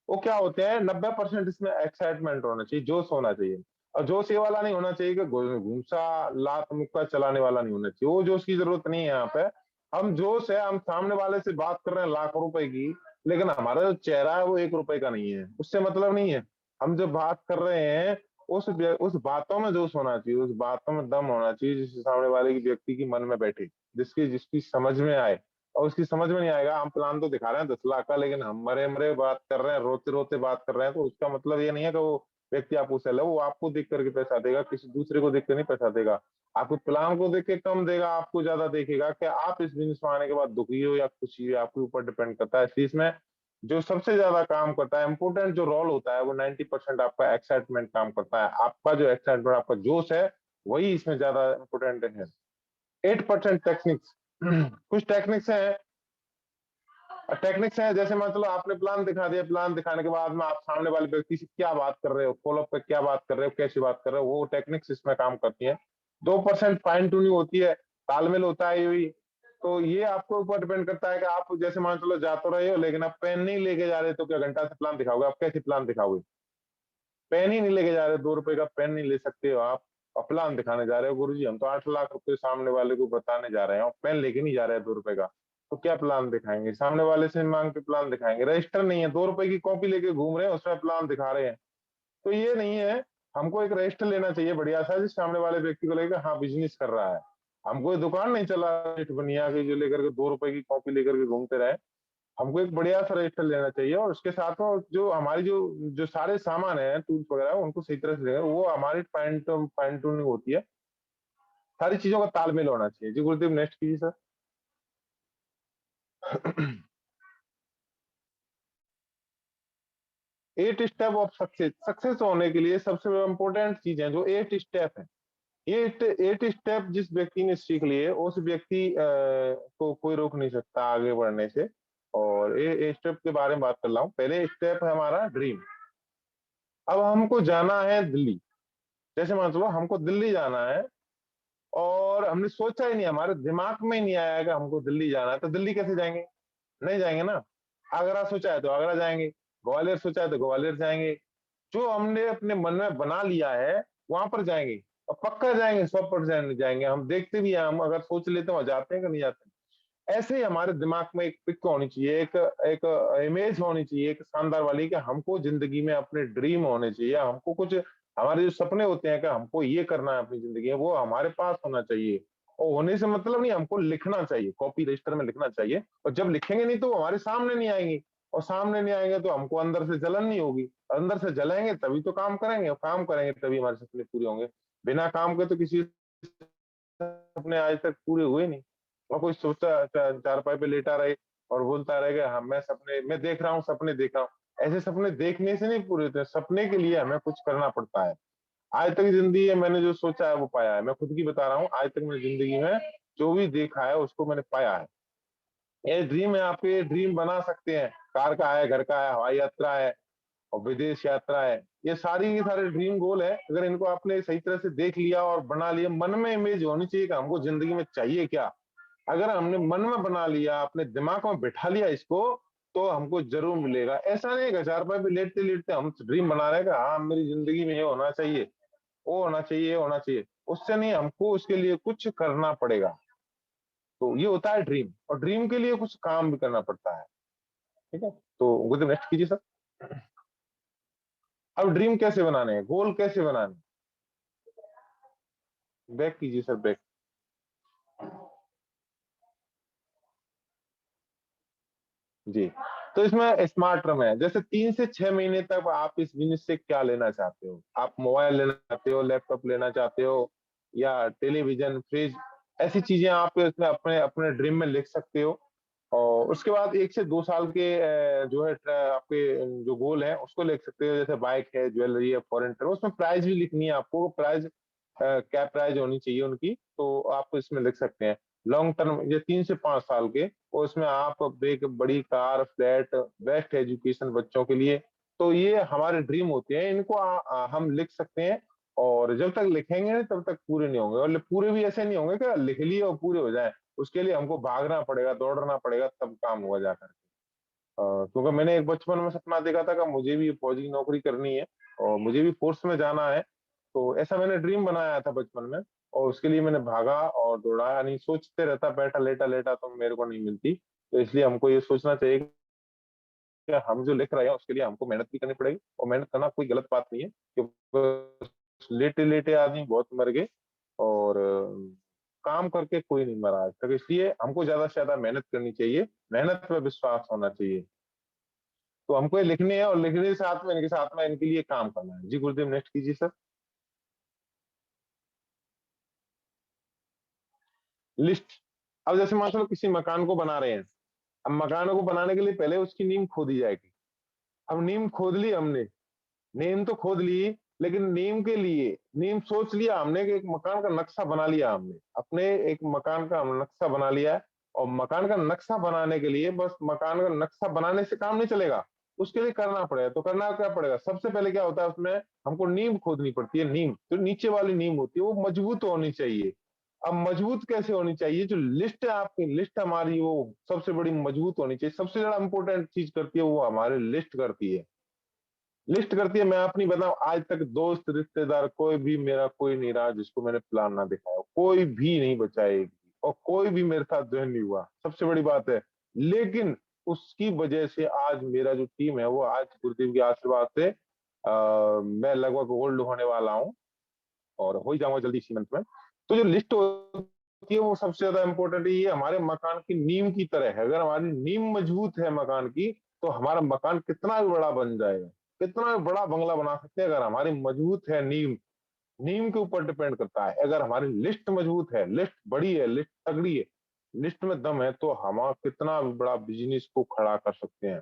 वो क्या होते हैं, 90% इसमें एक्साइटमेंट होना चाहिए, जोश होना चाहिए। और जोश ये वाला नहीं होना चाहिए कि घूसा लात मुक्का चलाने वाला नहीं होना चाहिए, वो जोश की जरूरत नहीं है यहाँ पे। हम जोश है, हम सामने वाले से बात कर रहे हैं लाखों रुपए की, लेकिन हमारा जो चेहरा है वो 1 रुपए का नहीं है, उससे मतलब नहीं है। हम जब बात कर रहे हैं उस बातों में जोश होना चाहिए, उस बातों में दम होना चाहिए, जिससे सामने वाले की व्यक्ति की मन में बैठे, जिसकी जिसकी समझ में आए। और उसकी समझ में नहीं आएगा, हम प्लान तो दिखा रहे हैं 10 लाख का, लेकिन हम मरे मरे बात कर रहे हैं, रोते रोते बात कर रहे हैं, तो उसका मतलब ये नहीं है कि वो व्यक्ति आपको सेल है, वो आपको देख करके पैसा देगा, किसी दूसरे को देख कर नहीं पैसा देगा। आपको प्लान को देख के कम देगा, आपको ज्यादा देखेगा कि आप इस बिजनेस में आने के बाद दुखी हो या खुशी हो, आपके ऊपर डिपेंड करता है। इसलिए इसमें जो सबसे ज्यादा काम करता है, इंपोर्टेंट जो रोल होता है, वो 90% आपका एक्साइटमेंट काम करता है। आपका जो एक्साइटमेंट, आपका जोश है, वही इसमें ज्यादा इंपोर्टेंट है। 8% टेक्निक्स, कुछ टेक्निक्स है जैसे मतलब आपने प्लान दिखा दिया, प्लान दिखाने के बाद में आप सामने वाले व्यक्ति से क्या बात कर रहे हो, फॉलोअप पे क्या बात कर रहे हो, कैसे बात कर रहे हो, वो टेक्निक्स इसमें काम करती है। 2% फाइन ट्यूनिंग होती है, तालमेल होता है यही। तो ये आपको ऊपर डिपेंड करता है कि आप जैसे मान चलो जा तो रहे हो, लेकिन आप पेन नहीं लेके जा रहे, तो क्या घंटा से प्लान दिखाओगे, आप कैसे प्लान दिखाओगे। पेन ही नहीं लेके जा रहे, 2 रुपए का पेन नहीं ले सकते हो आप, और प्लान दिखाने जा रहे हो, गुरुजी हम तो 8 लाख रुपए सामने वाले को बताने जा रहे हैं, और पेन लेके नहीं जा रहे हैं 2 रुपए का, तो क्या प्लान दिखाएंगे, सामने वाले से मांग के प्लान दिखाएंगे। रजिस्टर नहीं है, 2 रुपए की कॉपी लेके घूम रहे हैं, उसमें प्लान दिखा रहे हैं। तो ये नहीं है। हमको एक रजिस्टर लेना चाहिए बढ़िया सा, जिस सामने वाले व्यक्ति को लगेगा हाँ बिजनेस कर रहा है। हम कोई दुकान नहीं चला बनिया की जो लेकर के 2 रुपए की कॉपी लेकर के घूमते रहे। हमको एक बढ़िया सा रजिस्टर लेना चाहिए और उसके साथ में जो हमारी जो जो सारे सामान है टूल्स वगैरह उनको सही तरह से वो हमारी फाइन ट्यूनिंग होती है, सारी चीजों का तालमेल होना चाहिए। जी गुरुदेव, नेक्स्ट कीजिए sir. 8 step of success. Success होने के लिए सबसे इम्पोर्टेंट चीज है जो 8 स्टेप है। ये 8 स्टेप जिस व्यक्ति ने सीख लिए उस व्यक्ति को कोई रोक नहीं सकता आगे बढ़ने से। और ये स्टेप के बारे में बात कर रहा हूँ। पहले स्टेप है हमारा ड्रीम। अब हमको जाना है दिल्ली। जैसे मान लो हमको दिल्ली जाना है और हमने सोचा ही नहीं, हमारे दिमाग में ही नहीं आया कि हमको दिल्ली जाना है, तो दिल्ली कैसे जाएंगे? नहीं जाएंगे ना। आगरा सोचा है तो आगरा जाएंगे, ग्वालियर सोचा है तो ग्वालियर जाएंगे। जो हमने अपने मन में बना लिया है वहां पर जाएंगे और पक्का जाएंगे, 100% जाएंगे। हम देखते भी हैं, हम अगर सोच लेते हैं जाते हैं कि नहीं जाते। ऐसे ही हमारे दिमाग में एक पिक होनी चाहिए, एक एक इमेज होनी चाहिए, एक शानदार वाली, कि हमको जिंदगी में अपने ड्रीम होने चाहिए। हमको कुछ हमारे जो सपने होते हैं कि हमको ये करना है अपनी जिंदगी में, वो हमारे पास होना चाहिए। और होने से मतलब नहीं, हमको लिखना चाहिए, कॉपी रजिस्टर में लिखना चाहिए। और जब लिखेंगे नहीं तो वो हमारे सामने नहीं आएंगी, और सामने नहीं आएंगे तो हमको अंदर से जलन नहीं होगी। अंदर से जलेंगे तभी तो काम करेंगे, और काम करेंगे तभी हमारे सपने पूरे होंगे। बिना काम के तो किसी सपने आज तक पूरे हुए नहीं। और कोई सोचता चारपाई पे लेटा रहे और बोलता रहेगा हाँ मैं देख रहा हूँ, सपने देख रहा हूँ। ऐसे सपने देखने से नहीं पूरे होते, सपने के लिए हमें कुछ करना पड़ता है। आज तक जिंदगी में मैंने जो सोचा है वो पाया है। मैं खुद की बता रहा हूँ, आज तक मैंने जिंदगी में जो भी देखा है उसको मैंने पाया है। ये ड्रीम है, आप ये ड्रीम बना सकते हैं। कार का है, घर का है, हवाई यात्रा है और विदेश यात्रा है। ये सारी के सारे ड्रीम गोल है। अगर इनको आपने सही तरह से देख लिया और बना लिया, मन में इमेज होनी चाहिए कि हमको जिंदगी में चाहिए क्या। अगर हमने मन में बना लिया, अपने दिमाग में बिठा लिया इसको, तो हमको जरूर मिलेगा। ऐसा नहीं है 4 रुपए पे लेटते लेटते हम ड्रीम बना रहे हैं कि हाँ मेरी जिंदगी में ये होना चाहिए, वो होना चाहिए, ये होना चाहिए। उससे नहीं, हमको उसके लिए कुछ करना पड़ेगा। तो ये होता है ड्रीम, और ड्रीम के लिए कुछ काम भी करना पड़ता है। ठीक है, तो गुड, नेक्स्ट कीजिए सर। अब ड्रीम कैसे बनाने हैं, गोल कैसे बनाने, बैक कीजिए सर, बैक। जी, तो इसमें स्मार्ट टर्म है। जैसे 3 से 6 महीने तक आप इस बिजनेस से क्या लेना चाहते हो? आप मोबाइल लेना चाहते हो, लैपटॉप लेना चाहते हो, या टेलीविजन, फ्रिज, ऐसी चीजें आप इसमें अपने अपने ड्रीम में लिख सकते हो। और उसके बाद 1 से 2 साल के जो है आपके जो गोल है उसको लिख सकते हो। जैसे बाइक है, ज्वेलरी है, फॉरेन ट्रिप, उसमें प्राइस भी लिखनी है आपको। प्राइस क्या प्राइस होनी चाहिए उनकी, तो आप इसमें लिख सकते हैं। लॉन्ग टर्म ये 3 से 5 साल के, और इसमें आप एक बड़ी कार, फ्लैट, बेस्ट एजुकेशन बच्चों के लिए। तो ये हमारे ड्रीम होते हैं, इनको हम लिख सकते हैं। और जब तक लिखेंगे तब तक पूरे नहीं होंगे। और पूरे भी ऐसे नहीं होंगे कि लिख लिए और पूरे हो जाए। उसके लिए हमको भागना पड़ेगा, दौड़ना पड़ेगा, तब काम होगा जाकर। क्योंकि मैंने एक बचपन में सपना देखा था कि मुझे भी फौजी की नौकरी करनी है और मुझे भी फोर्स में जाना है। तो ऐसा मैंने ड्रीम बनाया था बचपन में, और उसके लिए मैंने भागा और दौड़ा। नहीं सोचते रहता बैठा लेटा लेटा तो मेरे को नहीं मिलती। तो इसलिए हमको ये सोचना चाहिए कि हम जो लिख रहे हैं उसके लिए हमको मेहनत भी करनी पड़ेगी। और मेहनत करना कोई गलत बात नहीं है, क्योंकि लेटे लेटे आदमी बहुत मर गए, और काम करके कोई नहीं मरा आज तक। इसलिए हमको ज्यादा से ज्यादा मेहनत करनी चाहिए, मेहनत पे विश्वास होना चाहिए। तो हमको ये लिखने हैं, और लिखने के साथ में इनके साथ में इनके लिए काम करना है। जी गुरुदेव, नेक्स्ट कीजिए सर। लिस्ट। अब जैसे मान लो किसी मकान को बना रहे हैं। अब मकान को बनाने के लिए पहले उसकी नींव खोदी जाएगी। अब नींव खोद ली हमने, नींव तो खोद ली, लेकिन नींव के लिए नींव सोच लिया हमने कि एक मकान का नक्शा बना लिया हमने, अपने एक मकान का नक्शा बना लिया है। और मकान का नक्शा बनाने के लिए बस मकान का नक्शा बनाने से काम नहीं चलेगा, उसके लिए करना पड़ेगा। तो करना क्या पड़ेगा? सबसे पहले क्या होता है उसमें, हमको नींव खोदनी पड़ती है। नींव जो नीचे वाली नींव होती है वो मजबूत होनी चाहिए। अब मजबूत कैसे होनी चाहिए? जो लिस्ट है आपकी, लिस्ट हमारी वो सबसे बड़ी मजबूत होनी चाहिए। सबसे ज्यादा इंपॉर्टेंट चीज करती है वो हमारी लिस्ट करती है। लिस्ट करती है। मैं अपनी बताऊं, आज तक दोस्त रिश्तेदार कोई भी मेरा कोई नहीं रहा जिसको मैंने प्लान ना दिखाया, कोई भी नहीं बचा एक भी, और कोई भी मेरे साथ ज्वाइन नहीं हुआ, सबसे बड़ी बात है। लेकिन उसकी वजह से आज मेरा जो टीम है वो आज गुरुदेव के आशीर्वाद से मैं लगभग गोल्ड होने वाला हूँ, और हो ही जाऊंगा जल्दी इसी मंथ में। तो जो लिस्ट है वो सबसे ज्यादा इम्पोर्टेंट है। ये हमारे मकान की नींव की तरह है। अगर हमारी नींव मजबूत है मकान की, तो हमारा मकान कितना भी बड़ा बन जाएगा, कितना भी बड़ा बंगला बना सकते हैं। अगर हमारी मजबूत है नींव, नींव के ऊपर डिपेंड करता है। अगर हमारी लिस्ट मजबूत है, लिस्ट बड़ी है, लिस्ट तगड़ी है, लिस्ट में दम है, तो हम कितना भी बड़ा बिजनेस को खड़ा कर सकते हैं।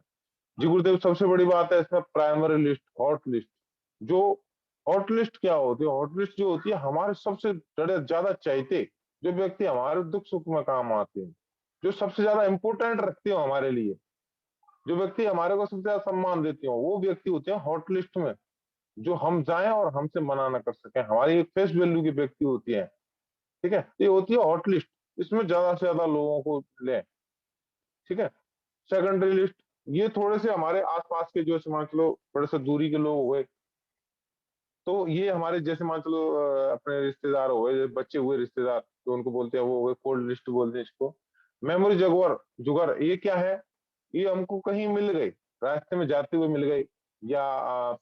जी गुरुदेव, सबसे बड़ी बात है इसमें प्राइमरी लिस्ट, हॉट लिस्ट। जो हॉट लिस्ट क्या होती है? हॉट लिस्ट जो होती है हमारे सबसे ज्यादा चाहते, जो व्यक्ति हमारे दुख सुख में काम आते हैं, जो सबसे ज्यादा इंपोर्टेंट रखते हो हमारे लिए, जो व्यक्ति हमारे को सबसे ज्यादा सम्मान देते हो, वो व्यक्ति होते हैं हॉट लिस्ट में। जो हम जाएं और हमसे मना ना कर सके, हमारी एक फेस वैल्यू की व्यक्ति होती है। ठीक है, ये होती है हॉट लिस्ट। इसमें ज्यादा से ज्यादा लोगों को लें। ठीक है। सेकेंडरी लिस्ट, ये थोड़े से हमारे आसपास के जो समझ लो थोड़े से दूरी के लोग हुए, तो ये हमारे जैसे मान चलो अपने रिश्तेदार हो गए, बच्चे हुए रिश्तेदार, जो उनको बोलते हैं वो हो गए कोल्ड लिस्ट बोलते हैं इसको। मेमोरी जगवर जुगर, ये क्या है? ये हमको कहीं मिल गई, रास्ते में जाते हुए मिल गई, या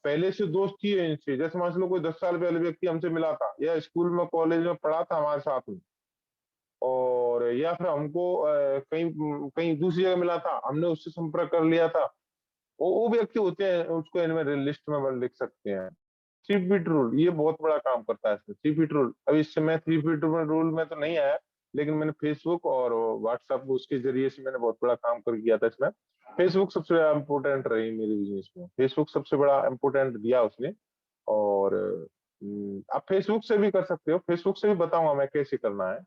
पहले से दोस्ती है इनसे। जैसे मान लो कोई 10 साल पहले व्यक्ति हमसे मिला था, या स्कूल में कॉलेज में पढ़ा था हमारे साथ में, और या फिर हमको कहीं कहीं दूसरी जगह मिला था, हमने उससे संपर्क कर लिया था, वो व्यक्ति होते हैं, उसको इनमें लिस्ट में लिख सकते हैं। 3 फीट रूल, ये बहुत बड़ा काम करता है इसमें। 3 फीट रूल, अभी इससे मैं 3 फीट रूल में तो नहीं आया, लेकिन मैंने फेसबुक और व्हाट्सएप उसके जरिए से मैंने बहुत बड़ा काम कर किया था इसमें। फेसबुक सबसे बड़ा इम्पोर्टेंट रही मेरे बिजनेस में, फेसबुक सबसे बड़ा इम्पोर्टेंट दिया उसने। और आप फेसबुक से भी कर सकते हो, फेसबुक से भी बताऊंगा मैं कैसे करना है।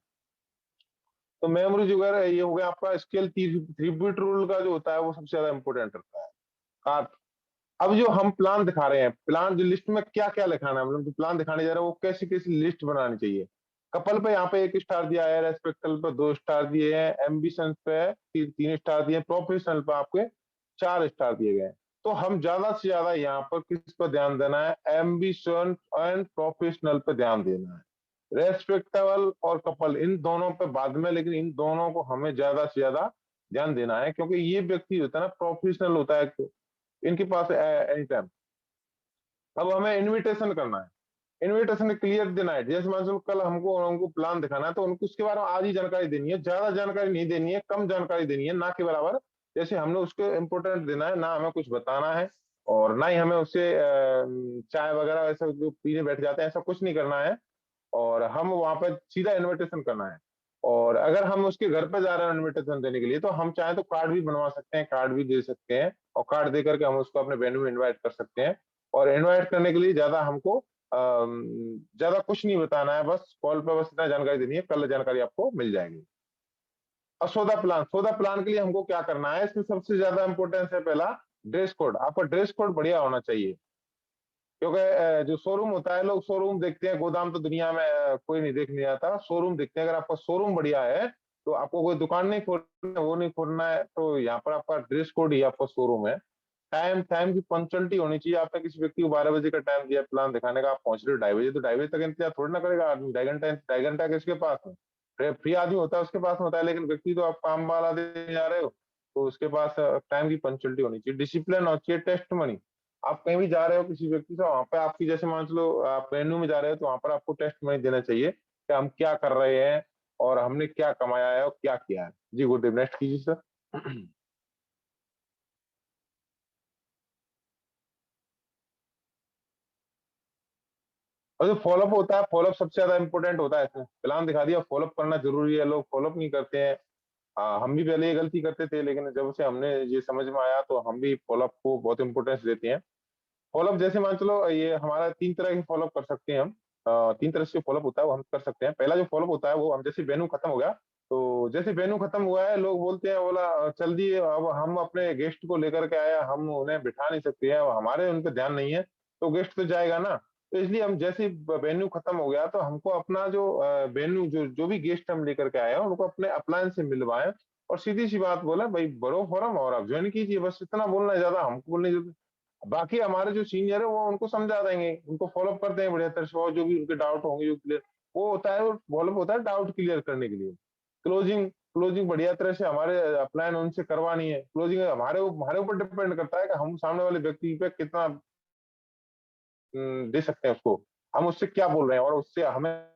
तो मेमोरी जो है ये हो गया आपका स्केल। 3 फीट रूल का जो होता है वो सबसे ज्यादा इम्पोर्टेंट रहता है। हाँ, अब जो हम प्लान दिखा रहे हैं, प्लान जो लिस्ट में क्या क्या लिखाना है, मतलब जो प्लान दिखाने जा रहे हैं वो कैसी कैसी लिस्ट बनानी चाहिए। कपल पे यहाँ पे 1 स्टार दिया है, रेस्पेक्टल पे 2 स्टार दिए हैं, एम्बिशन पे 3 स्टार दिए, प्रोफेशनल पे आपके 4 स्टार दिए गए हैं। तो हम ज्यादा से ज्यादा यहाँ पर किस पर ध्यान देना है? एम्बिशन एंड प्रोफेशनल पे ध्यान देना है। रेस्पेक्टेबल और कपल इन दोनों पे बाद में, लेकिन इन दोनों को हमें ज्यादा से ज्यादा ध्यान देना है, क्योंकि ये व्यक्ति होता है ना प्रोफेशनल होता है, इनके पास एनी टाइम। अब हमें इनविटेशन करना है, इनविटेशन क्लियर देना है। जैसे मान लो कल हमको उनको प्लान दिखाना है, तो उनको उसके बारे में आज ही जानकारी देनी है, ज्यादा जानकारी नहीं देनी है, कम जानकारी देनी है, ना के बराबर। जैसे हमने उसको इम्पोर्टेंट देना है, ना हमें कुछ बताना है, और ना ही हमें उससे चाय वगैरह ऐसा जो पीने बैठ जाते हैं ऐसा कुछ नहीं करना है। और हम वहां पर सीधा इनविटेशन करना है। और अगर हम उसके घर पे जा रहे हैं इनविटेशन देने के लिए, तो हम चाहे तो कार्ड भी बनवा सकते हैं, कार्ड भी दे सकते हैं, और कार्ड दे करके हम उसको अपने वेन्यू में इनवाइट कर सकते हैं। और इनवाइट करने के लिए ज्यादा हमको ज्यादा कुछ नहीं बताना है, बस कॉल पे बस इतना जानकारी देनी है, कल जानकारी आपको मिल जाएगी। और सौदा प्लान, सौदा प्लान के लिए हमको क्या करना है? इसमें सबसे ज्यादा इंपॉर्टेंस है पहला ड्रेस कोड। आपका ड्रेस कोड बढ़िया होना चाहिए, क्योंकि जो शोरूम होता है, लोग शोरूम देखते हैं, गोदाम तो दुनिया में कोई नहीं देखने आता, शोरूम देखते हैं। अगर आपका शोरूम बढ़िया है तो आपको कोई दुकान नहीं खोलना है, वो नहीं खोलना है, तो यहाँ पर आपका ड्रेस कोड ही आपका शोरूम है। टाइम, टाइम की पंक्चुअलिटी होनी चाहिए। आपने किसी व्यक्ति को 12 बजे का टाइम दिया प्लान दिखाने का, आप पहुंच रहे हो 2:30 बजे, तो 2:30 बजे तक इंतजार थोड़ी ना करेगा आदमी। 2.5 घंटा, 2.5 घंटा किसके पास है? फ्री आदमी होता है उसके पास में होता है, लेकिन व्यक्ति तो आप काम वाला देने जा रहे हो, तो उसके पास टाइम की पंक्चुअलिटी होनी चाहिए, डिसिप्लिन होनी चाहिए, टेस्ट मनी। आप कहीं भी जा रहे हो किसी व्यक्ति से, वहां पे आपकी जैसे मान लो आप वेन्यू में जा रहे हो, तो वहां पर आपको टेस्ट मनी देना चाहिए कि हम क्या कर रहे हैं, और हमने क्या कमाया है और क्या किया है। जी गुरुदेव, नेक्स्ट कीजिए सर। और जो फॉलोअप होता है, फॉलोअप सबसे ज्यादा इंपॉर्टेंट होता है इसमें। प्लान दिखा दिया, फॉलोअप करना जरूरी है, लोग फॉलोअप नहीं करते हैं। हम भी पहले ये गलती करते थे, लेकिन जब से हमने ये समझ में आया तो हम भी फॉलोअप को बहुत इंपॉर्टेंस देते हैं। फॉलोअप जैसे मान चलो ये हमारा 3 तरह के फॉलोअप कर सकते हैं हम। 3 तरह से फॉलोअप होता है वो हम कर सकते हैं। पहला जो फॉलोअप होता है वो हम जैसे वेन्यू खत्म हो गया, तो जैसे वेन्यू खत्म हुआ है, लोग बोलते हैं बोला चल दी, अब हम अपने गेस्ट को लेकर के आया, हम उन्हें बिठा नहीं सकते हैं, हमारे उन पर ध्यान नहीं है, तो गेस्ट तो जाएगा ना। तो इसलिए हम जैसे वेन्यू खत्म हो गया, तो हमको अपना जो वेन्यू जो जो भी गेस्ट हम लेकर के आए हैं उनको अपने अपलायन से मिलवाएं, और सीधी सी बात बोला भाई बड़ो फॉरम और आप ज्वाइन कीजिए, बस इतना बोलना है, ज्यादा हमको बोलने की जरूरत। बाकी हमारे जो सीनियर है वो उनको समझा देंगे, उनको फॉलोअप करते हैं बढ़िया तरह से, और जो भी उनके डाउट होंगे जो क्लियर, वो होता है, वो फॉलोअप होता है डाउट क्लियर करने के लिए। क्लोजिंग, क्लोजिंग बढ़िया तरह से हमारे अपलाइन उनसे करवानी है। क्लोजिंग हमारे ऊपर डिपेंड करता है कि हम सामने वाले व्यक्ति पे कितना दे सकते हैं उसको, हम उससे क्या बोल रहे हैं और उससे हमें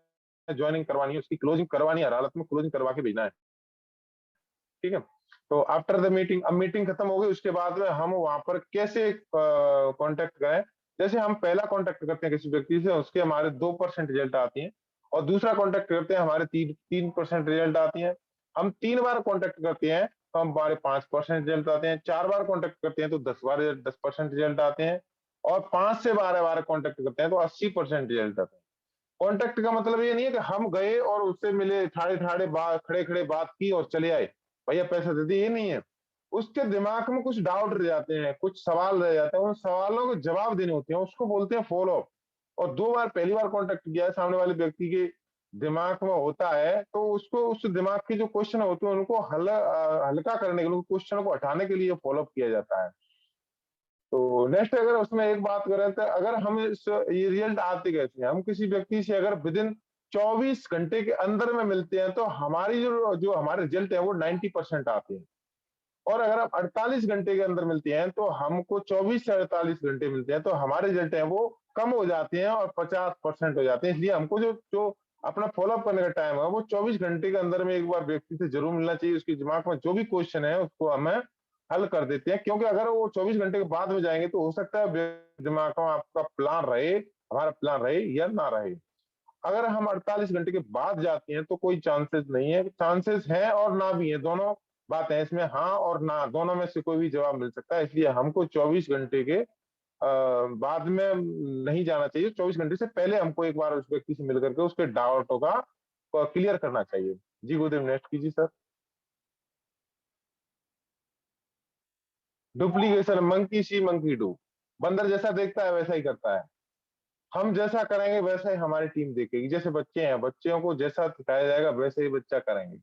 ज्वाइनिंग करवानी है, उसकी क्लोजिंग करवानी है, हर हालत में क्लोजिंग करवा के भेजना है। ठीक है, तो आफ्टर द मीटिंग, अब मीटिंग खत्म हो गई, उसके बाद में हम वहां पर कैसे कांटेक्ट करें। जैसे हम पहला कांटेक्ट करते हैं किसी व्यक्ति से, उसके हमारे 2% रिजल्ट आती है, और दूसरा कांटेक्ट करते हैं हमारे 3% रिजल्ट आती है। हम 3 बार कांटेक्ट करते हैं तो हमारे 5% रिजल्ट आते हैं। 4 बार कांटेक्ट करते हैं तो 10% रिजल्ट आते हैं। और 5 से 12 बार कांटेक्ट करते हैं तो 80% रिजल्ट आते हैं। कांटेक्ट का मतलब ये नहीं है कि हम गए और उससे मिले, ठाड़े ठाड़े बात, खड़े खड़े बात की और चले आए, भैया पैसा दे दिए, ये नहीं है। उसके दिमाग में कुछ डाउट रह जाते हैं, कुछ सवाल रह जाते हैं, उन सवालों के जवाब देने होते हैं, उसको बोलते हैं फॉलो अप। और 2 बार, पहली बार कांटेक्ट किया है, सामने वाले व्यक्ति के दिमाग में होता है, तो उसको उस दिमाग के जो क्वेश्चन होते हैं उनको हल्का करने के लिए, क्वेश्चन को हटाने के लिए फॉलो अप किया जाता है। तो नेक्स्ट, अगर उसमें एक बात करें तो अगर हम ये रिजल्ट आते कैसे हैं, हम किसी व्यक्ति से अगर विद इन 24 घंटे के अंदर में मिलते हैं तो हमारी जो जो हमारे रिजल्ट है वो 90% आते हैं। और अगर हम 48 घंटे के अंदर मिलते हैं तो हमको 24 से 48 घंटे मिलते हैं तो हमारे रिजल्ट है वो कम हो जाते हैं और 50% हो जाते हैं। इसलिए हमको जो जो अपना फॉलोअप करने का टाइम है वो 24 घंटे के अंदर में एक बार व्यक्ति से जरूर मिलना चाहिए। उसके दिमाग में जो भी क्वेश्चन है उसको हमें हल कर देते हैं, क्योंकि अगर वो 24 घंटे के बाद में जाएंगे तो हो सकता है दिमाग में आपका प्लान रहे, हमारा प्लान रहे या ना रहे। अगर हम 48 घंटे के बाद जाते हैं तो कोई चांसेस नहीं है, चांसेस है और ना भी है, दोनों बात है इसमें, हाँ और ना, दोनों में से कोई भी जवाब मिल सकता है। इसलिए हमको 24 घंटे के बाद में नहीं जाना चाहिए, 24 घंटे से पहले हमको एक बार उस व्यक्ति से मिल करके उसके डाउटों का क्लियर करना चाहिए। जी गुरुदेव, नेक्स्ट कीजिए sir. Duplication, monkey C monkey do, बंदर जैसा देखता है वैसा ही करता है। हम जैसा करेंगे वैसा ही हमारी टीम देखेगी। जैसे बच्चे हैं, बच्चों को जैसा सिखाया जाएगा वैसे ही बच्चा करेंगे।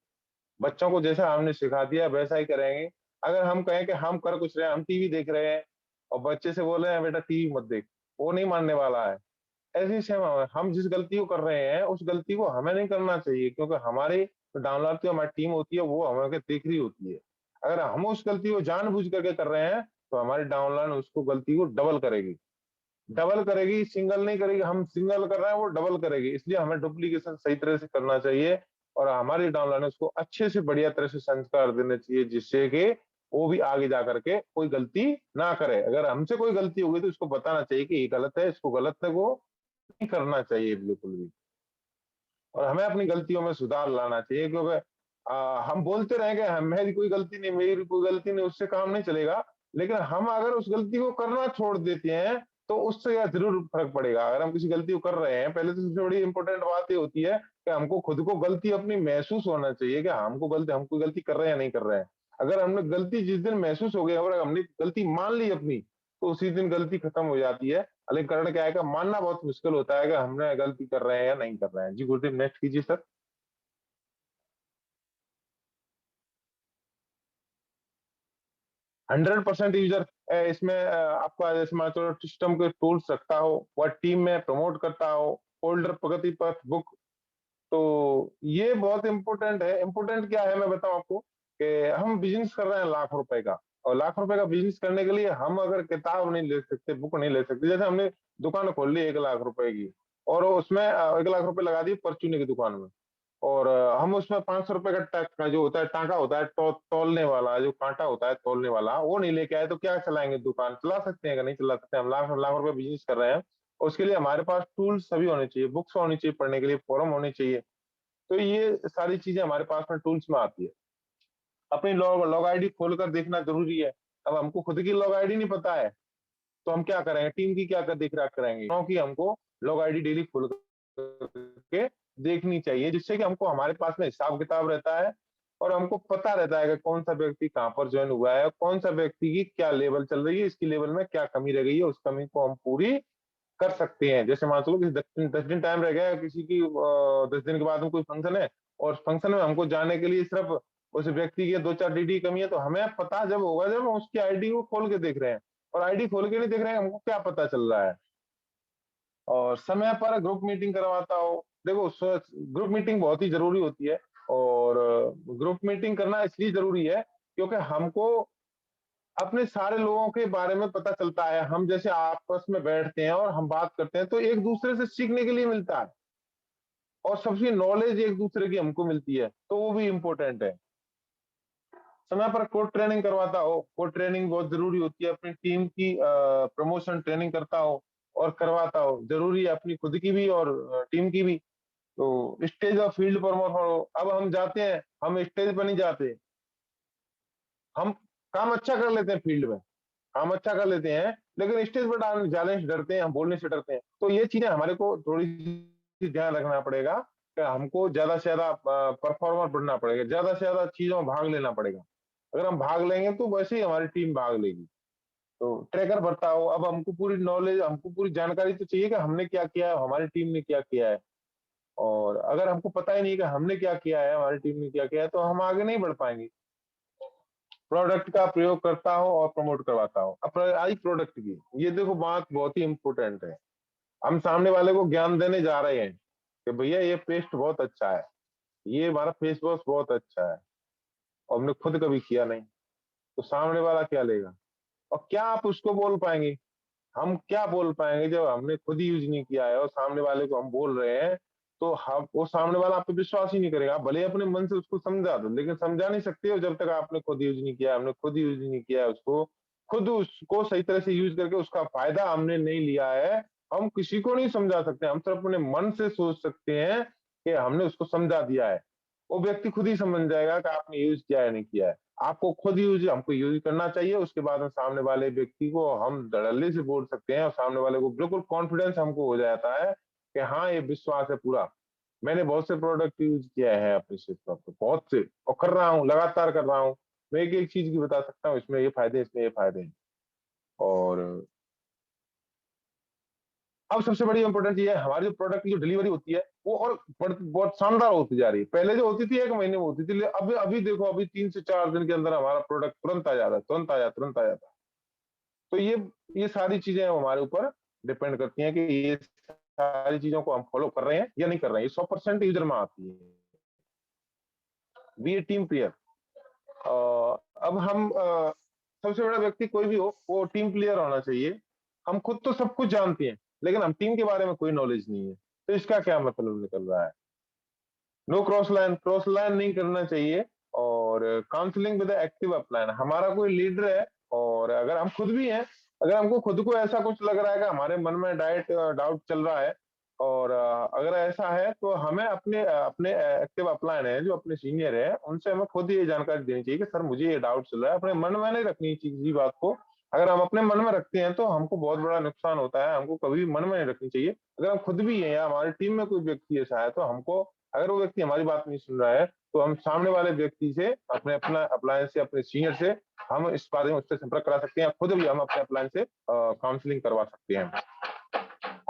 बच्चों को जैसा हमने सिखा दिया वैसा ही करेंगे। अगर हम कहें कि हम कर कुछ रहे हैं, हम टीवी देख रहे हैं, और बच्चे से बोल रहे हैं बेटा टीवी मत देख, वो नहीं मानने वाला है। ऐसी सेम हम जिस गलती को कर रहे हैं उस गलती को हमें नहीं करना चाहिए, क्योंकि हमारी जो डाउनलोड की हमारी टीम होती है वो हमें देख रही होती है। अगर हम उस गलती को जानबूझ करके कर रहे हैं तो हमारी डाउनलोड उसको गलती को डबल करेगी, डबल करेगी, सिंगल नहीं करेगी। हम सिंगल कर रहे हैं वो डबल करेगी। इसलिए हमें डुप्लीकेशन सही तरह से करना चाहिए और हमारी डाउनलाइन उसको अच्छे से बढ़िया तरह से संस्कार देने चाहिए, जिससे कि वो भी आगे जा करके कोई गलती ना करे। अगर हमसे कोई गलती हो गई तो उसको बताना चाहिए कि ये गलत है, इसको गलत है, वो नहीं करना चाहिए बिल्कुल भी। और हमें अपनी गलतियों में सुधार लाना चाहिए, क्योंकि हम बोलते रहेंगे मेरी कोई गलती नहीं, मेरी कोई गलती नहीं, उससे काम नहीं चलेगा। लेकिन हम अगर उस गलती को करना छोड़ देते हैं तो उससे यह जरूर फर्क पड़ेगा। अगर हम किसी गलती को कर रहे हैं, पहले तो सबसे बड़ी इंपॉर्टेंट बात ये होती है कि हमको खुद को गलती अपनी महसूस होना चाहिए कि हम कोई गलती कर रहे हैं या नहीं कर रहे हैं। अगर हमने गलती जिस दिन महसूस हो गई और हमने गलती मान ली अपनी, तो उसी दिन गलती खत्म हो जाती है। लेकिन कारण क्या है कि मानना बहुत मुश्किल होता है कि हमने गलती कर रहे हैं या नहीं कर रहे हैं। जी गुरुदेव, नेक्स्ट कीजिए सर। 100% यूजर इसमें आपका जैसे मान चलो सिस्टम के टूल्स रखता हो, वह टीम में प्रमोट करता हो, फोल्डर, प्रगति पथ, बुक। तो ये बहुत इंपॉर्टेंट है। इंपॉर्टेंट क्या है मैं बताऊं आपको, कि हम बिजनेस कर रहे हैं लाख रुपए का, और लाख रुपए का बिजनेस करने के लिए हम अगर किताब नहीं ले सकते, बुक नहीं ले सकते, जैसे हमने दुकान खोल ली 1 लाख रुपए की, और उसमें 1 लाख रुपए लगा दिए परचूने की दुकान में, और हम उसमें 500 रुपए का का जो होता है टाका होता है, तौलने वाला जो कांटा होता है तौलने वाला, वो नहीं लेके आए तो क्या चलाएंगे? दुकान चला सकते हैं? नहीं चला सकते। हम लाख लाख रुपए बिजनेस कर रहे हैं, उसके लिए हमारे पास टूल्स सभी होने चाहिए, बुक्स होनी चाहिए पढ़ने के लिए, फोरम होने चाहिए। तो ये सारी चीजें हमारे पास में टूल्स में आती है। अपनी लॉग लॉग आईडी खोलकर देखना जरूरी है। अब हमको खुद की लॉग आईडी नहीं पता है तो हम क्या करेंगे? टीम की क्या कर देख रेख करेंगे? क्योंकि हमको लॉग आईडी डेली खोल के देखनी चाहिए, जिससे कि हमको हमारे पास में हिसाब किताब रहता है और हमको पता रहता है कि कौन सा व्यक्ति कहाँ पर ज्वाइन हुआ है, कौन सा व्यक्ति की क्या लेवल चल रही है, इसकी लेवल में क्या कमी रह गई है, उस कमी को हम पूरी कर सकते हैं। जैसे मान लो कि 10 दिन टाइम रह गया है किसी की, 10 दिन के बाद में कोई फंक्शन है, और फंक्शन में हमको जाने के लिए सिर्फ उस व्यक्ति की 2-4 DD कमी है, तो हमें पता जब होगा जब हम उसकी आईडी को खोल के देख रहे हैं। और आईडी खोल के नहीं देख रहे हैं, हमको क्या पता चल रहा है? और समय पर ग्रुप मीटिंग करवाता हो। देखो, ग्रुप मीटिंग बहुत ही जरूरी होती है, और ग्रुप मीटिंग करना इसलिए जरूरी है क्योंकि हमको अपने सारे लोगों के बारे में पता चलता है। हम जैसे आपस में बैठते हैं और हम बात करते हैं तो एक दूसरे से सीखने के लिए मिलता है। और सबसे नॉलेज एक दूसरे की हमको मिलती है, तो वो भी इम्पोर्टेंट है। समय पर कोड ट्रेनिंग करवाता हो, कोड ट्रेनिंग बहुत जरूरी होती है, अपनी टीम की प्रमोशन ट्रेनिंग करता हो और करवाता हो, जरूरी है अपनी खुद की भी और टीम की भी। तो स्टेज और फील्ड प्रमोशन हो, अब हम जाते हैं, हम स्टेज पर नहीं जाते, हम काम अच्छा कर लेते हैं फील्ड में, काम अच्छा कर लेते हैं, लेकिन स्टेज पर जाने से डरते हैं, हम बोलने से डरते हैं। तो ये चीजें हमारे को थोड़ी सी ध्यान रखना पड़ेगा कि हमको ज्यादा से ज्यादा परफॉर्मर बनना पड़ेगा, ज्यादा से ज्यादा चीजों में भाग लेना पड़ेगा। अगर हम भाग लेंगे तो वैसे ही हमारी टीम भाग लेगी। तो ट्रैकर भरता हो, अब हमको पूरी नॉलेज, हमको पूरी जानकारी तो चाहिए कि हमने क्या किया है, हमारी टीम ने क्या किया है। और अगर हमको पता ही नहीं कि हमने क्या किया है, हमारी टीम ने क्या किया है, तो हम आगे नहीं बढ़ पाएंगे। प्रोडक्ट का प्रयोग करता हो और प्रमोट करवाता हो। अब आई प्रोडक्ट की, ये देखो बात बहुत ही इंपॉर्टेंट है। हम सामने वाले को ज्ञान देने जा रहे हैं कि भैया ये पेस्ट बहुत अच्छा है, ये हमारा फेस वॉश बहुत अच्छा है, और हमने खुद कभी किया नहीं, तो सामने वाला क्या लेगा? और क्या आप उसको बोल पाएंगे? हम क्या बोल पाएंगे जब हमने खुद ही यूज नहीं किया है और सामने वाले को हम बोल रहे हैं? तो हम, वो सामने वाला आप पे विश्वास ही नहीं करेगा। आप भले ही अपने मन से उसको समझा दो, लेकिन समझा नहीं सकते हो जब तक आपने खुद यूज नहीं किया। हमने खुद यूज नहीं किया है उसको, खुद उसको सही तरह से यूज करके उसका फायदा हमने नहीं लिया है। हम किसी को नहीं समझा सकते, हम सिर्फ अपने मन से सोच सकते हैं कि हमने उसको समझा दिया है। वो व्यक्ति खुद ही समझ जाएगा कि आपने यूज किया है नहीं किया है। आपको खुद यूज, हमको यूज करना चाहिए, उसके बाद में सामने वाले व्यक्ति को हम धड़ल्ले से बोल सकते हैं और सामने वाले को बिल्कुल कॉन्फिडेंस हमको हो जाता है कि हाँ ये विश्वास है पूरा। मैंने बहुत से प्रोडक्ट यूज किया है अपने क्षेत्र पर, बहुत से, और कर रहा हूँ, लगातार कर रहा हूँ। मैं एक एक चीज की बता सकता हूँ, इसमें ये फायदे, इसमें ये फायदे हैं। और अब सबसे बड़ी इंपॉर्टेंट चीज है, हमारी जो प्रोडक्ट की जो डिलीवरी होती है वो और बहुत शानदार होती जा रही है। पहले जो होती थी 1 महीने में होती थी, अभी अभी देखो, अभी 3 से 4 दिन के अंदर हमारा प्रोडक्ट तुरंत आ जाता है, तुरंत आ जाता है। तो ये सारी चीजें हमारे ऊपर डिपेंड करती हैं कि ये सारी चीजों को हम फॉलो कर रहे हैं या नहीं कर रहे हैं। ये 100% यूजर में आती है। बी ए टीम प्लेयर। अब हम सबसे बड़ा व्यक्ति कोई भी हो, वो टीम प्लेयर होना चाहिए। हम खुद तो सब कुछ जानते हैं, लेकिन हम टीम के बारे में कोई नॉलेज नहीं है। तो इसका क्या मतलब निकल रहा है? No cross line, cross line नहीं करना चाहिए। और काउंसलिंग विद एक्टिव अपलाइन, हमारा कोई लीडर है और अगर हम खुद भी हैं, अगर हमको खुद को ऐसा कुछ लग रहा है कि हमारे मन में डाउट चल रहा है, और अगर ऐसा है तो हमें अपने एक्टिव अपलाइन है जो अपने सीनियर है, उनसे हमें खुद ये जानकारी देनी चाहिए कि सर मुझे ये डाउट चल रहा है। अपने मन में नहीं रखनी चाहिए किसी बात को। अगर हम अपने मन में रखते हैं तो हमको बहुत बड़ा नुकसान होता है। हमको कभी भी मन में नहीं रखनी चाहिए। अगर हम खुद भी हैं या हमारी टीम में कोई व्यक्ति ऐसा है, तो हमको, अगर वो व्यक्ति हमारी बात नहीं सुन रहा है, तो हम सामने वाले व्यक्ति से, अपने अपना अप्लायंस से, अपने सीनियर से हम इस बारे में उससे संपर्क करा सकते हैं। खुद भी हम अपने अप्लायंस से काउंसलिंग करवा सकते हैं।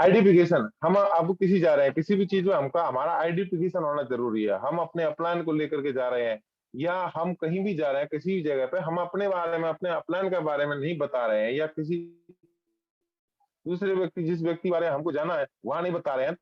आइडेंटिफिकेशन, हम अब किसी जा रहे हैं, किसी भी चीज में हमका हमारा आइडेंटिफिकेशन होना जरूरी है। हम अपने अपलायन को लेकर के जा रहे हैं या हम कहीं भी जा रहे हैं, किसी भी जगह पे हम अपने बारे में, अपने अपलायन के बारे में नहीं बता रहे हैं, या किसी दूसरे व्यक्ति, जिस व्यक्ति बारे में हमको जाना है वहां नहीं बता रहे हैं,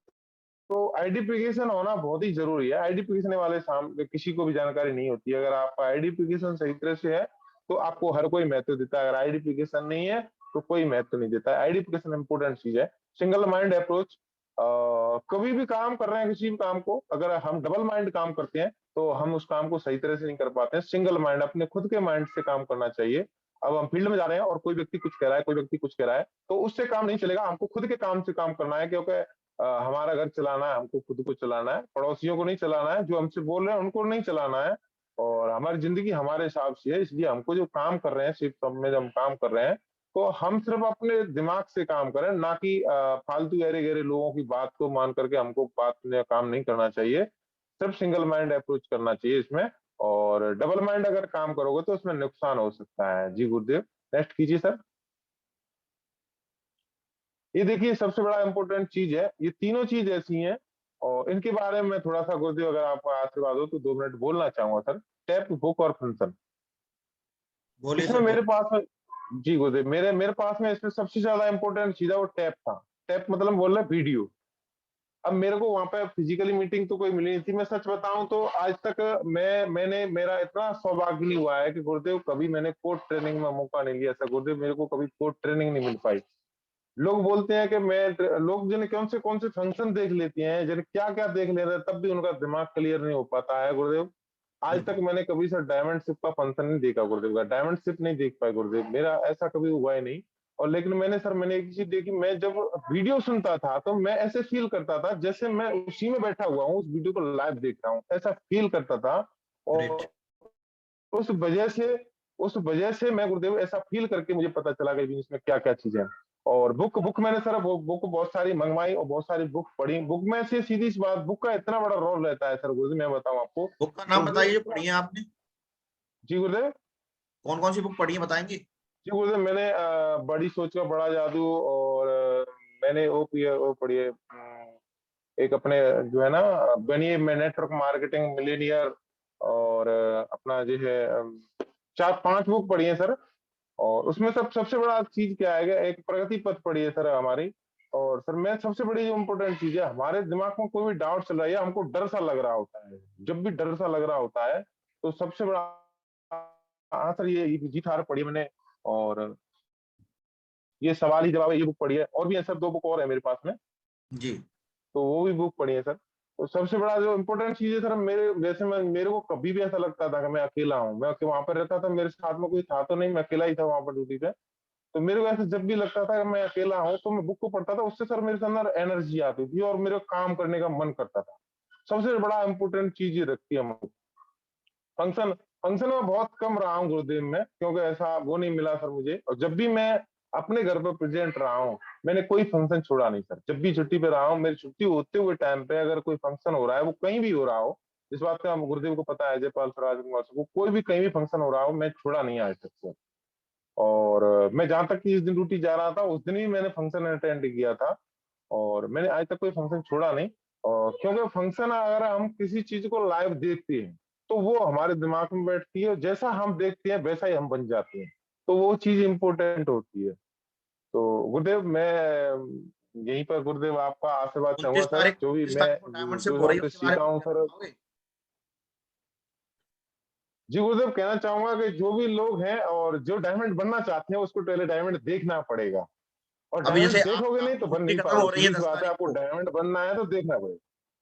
तो आइडेंटिफिकेशन होना बहुत ही जरूरी है। आइडेंटिफिकेशन वाले सामने किसी को भी जानकारी नहीं होती है। अगर आपका आइडेंटिफिकेशन सही तरह से है तो आपको हर कोई महत्व देता है, अगर आइडेंटिफिकेशन नहीं है तो कोई महत्व नहीं देता है। आइडेंटिफिकेशन इंपोर्टेंट चीज है। सिंगल माइंड अप्रोच, कभी भी काम कर रहे हैं, किसी भी काम को अगर हम डबल माइंड काम करते हैं तो हम उस काम को सही तरह से नहीं कर पाते हैं। सिंगल माइंड, अपने खुद के माइंड से काम करना चाहिए। अब हम फील्ड में जा रहे हैं और कोई व्यक्ति कुछ कह रहा है, कोई व्यक्ति कुछ कह रहा है, तो उससे काम नहीं चलेगा। हमको खुद के काम से काम करना है, क्योंकि हमारा घर चलाना है, हमको खुद को चलाना है, पड़ोसियों को नहीं चलाना है, जो हमसे बोल रहे हैं उनको नहीं चलाना है। और हमारी जिंदगी हमारे हिसाब से है, इसलिए हमको जो काम कर रहे हैं, शिफ्ट में जब हम काम कर रहे हैं, तो हम सिर्फ अपने दिमाग से काम करें, ना कि फालतू गहरे गहरे लोगों की बात को मान करके हमको बात में काम नहीं करना चाहिए। सिर्फ सिंगल माइंड अप्रोच करना चाहिए इसमें। और डबल माइंड अगर काम करोगे तो उसमें नुकसान हो सकता है। जी गुरुदेव, नेक्स्ट कीजिए सर। ये देखिए सबसे बड़ा इंपॉर्टेंट चीज है, ये तीनों चीज ऐसी हैं और इनके बारे में थोड़ा सा गुरुदेव अगर आपका आशीर्वाद हो तो 2 मिनट बोलना चाहूंगा सर। टैप, बुक और फंक्शन। बोलिए इसमें सर, मेरे बोलिए। पास में, जी गुरुदेव, मेरे मेरे पास में इसमें सबसे ज्यादा इंपॉर्टेंट चीज है वो टैप था। टैप मतलब बोल रहे वीडियो। अब मेरे को वहां पे फिजिकली मीटिंग तो कोई मिली नहीं थी। मैं सच बताऊं तो आज तक मैंने मेरा इतना सौभाग्य नहीं हुआ है कि गुरुदेव कभी मैंने कोड ट्रेनिंग में मौका नहीं लिया। ऐसा गुरुदेव मेरे को कभी कोड ट्रेनिंग नहीं मिल पाई। लोग बोलते हैं कि लोग जिन्हें कौन से फंक्शन देख लेते हैं, जिन्हें क्या क्या देख ले रहे हैं, तब भी उनका दिमाग क्लियर नहीं हो पाता है गुरुदेव। आज तक बिल्कुल मैंने कभी सर डायमंड शिप का फंक्शन नहीं देखा गुरुदेव का, डायमंड शिप नहीं देख पाए गुरुदेव, मेरा ऐसा कभी हुआ ही नहीं। और लेकिन मैंने एक चीज देखी, मैं जब वीडियो सुनता था तो मैं ऐसे फील करता था जैसे मैं उसी में बैठा हुआ हूँ, उस वीडियो को लाइव देख रहा हूँ, ऐसा फील करता था। ग्रेट। और उस वजह से उस वजह से मैं गुरुदेव ऐसा फील करके मुझे पता चला कि इसमें क्या क्या चीजें हैं। और बुक बुक मैंने सर बुक बहुत सारी मंगवाई और बहुत सारी बुक पढ़ी। बुक में से सीधी सी बात, बुक का इतना बड़ा रोल रहता है सर गुरुदेव, मैं बताऊं आपको। बुक का नाम गुरुदेव बताइए जो पढ़ी है आपने, जी गुरुदेव। कौन कौन सी बुक पढ़ी है बताएंगे? जी गुरुदेव, मैंने बड़ी सोच का बड़ा जादू, और मैंने वो पढ़ी है, एक अपने जो है ना, बनिए मैं नेटवर्क मार्केटिंग मिलीनियर, और अपना जो है, चार पांच बुक पढ़ी है सर। और उसमें सबसे बड़ा चीज क्या है, एक प्रगति पथ पड़ी है सर हमारी। और सर मैं सबसे बड़ी जो इम्पोर्टेंट चीज है, हमारे दिमाग में कोई भी डाउट चल रहा है, हमको डर सा लग रहा होता है, जब भी डर सा लग रहा होता है तो सबसे बड़ा, हाँ सर, ये जीत हार पढ़ी है मैंने। और ये सवाल ही जवाब है, ये बुक पढ़ी है, और भी है सर, दो बुक और है मेरे पास में, जी। तो वो भी बुक पढ़ी है सर। तो सबसे बड़ा जो इम्पोर्टेंट चीज है सर, मेरे को कभी भी ऐसा लगता था कि मैं अकेला हूँ, मैं वहां पर रहता था, मेरे साथ में कोई था तो नहीं, मैं अकेला ही था वहां पर ड्यूटी पे। तो मेरे को ऐसे जब भी लगता था कि मैं अकेला हूँ तो मैं बुक को पढ़ता था, उससे सर मेरे अंदर एनर्जी आती थी और मेरे को काम करने का मन करता था। सबसे बड़ा इंपॉर्टेंट चीज ये रखती है। फंक्शन फंक्शन में बहुत कम रहा हूँ गुरुदेव में, क्योंकि ऐसा वो नहीं मिला सर मुझे। और जब भी मैं अपने घर पर प्रेजेंट रहा हूँ, मैंने कोई फंक्शन छोड़ा नहीं सर। जब भी छुट्टी पे रहा हूँ, मेरी छुट्टी होते हुए टाइम पे अगर कोई फंक्शन हो रहा है, वो कहीं भी हो रहा हो, इस बात का हम गुरुदेव को पता है, जयपाल सर, राजकुमार सर को, कोई भी कहीं भी फंक्शन हो रहा हो, मैं छोड़ा नहीं आज तक से। और मैं जहां तक कि इस दिन ड्यूटी जा रहा था, उस दिन भी मैंने फंक्शन अटेंड किया था। और मैंने आज तक कोई फंक्शन छोड़ा नहीं। और क्योंकि फंक्शन अगर हम किसी चीज को लाइव देखते हैं तो वो हमारे दिमाग में बैठती है, जैसा हम देखते हैं वैसा ही हम बन जाते हैं, तो वो चीज इंपॉर्टेंट होती है। तो गुरुदेव, मैं यहीं पर गुरुदेव आपका आशीर्वाद चाहूंगा 29 सर, तारीख जो भी 29 मैं तारीख को डायमंड शिप जो हो रही है, आपसे उसके बारे सीखा में हूँ कहना सर। चाहोगे? जी गुरुदेव, कहना चाहूंगा कि जो भी लोग हैं और जो डायमंड बनना चाहते हैं, उसको पहले डायमंड देखना पड़ेगा। और अभी जैसे डायमंड देखोगे नहीं तो आपकी बन छुट्टी नहीं खत्म पाओगे, हो रही है सीधी सी 10 बात है, तारीख आपको को, डायमंड बनना है तो देखना पड़ेगा।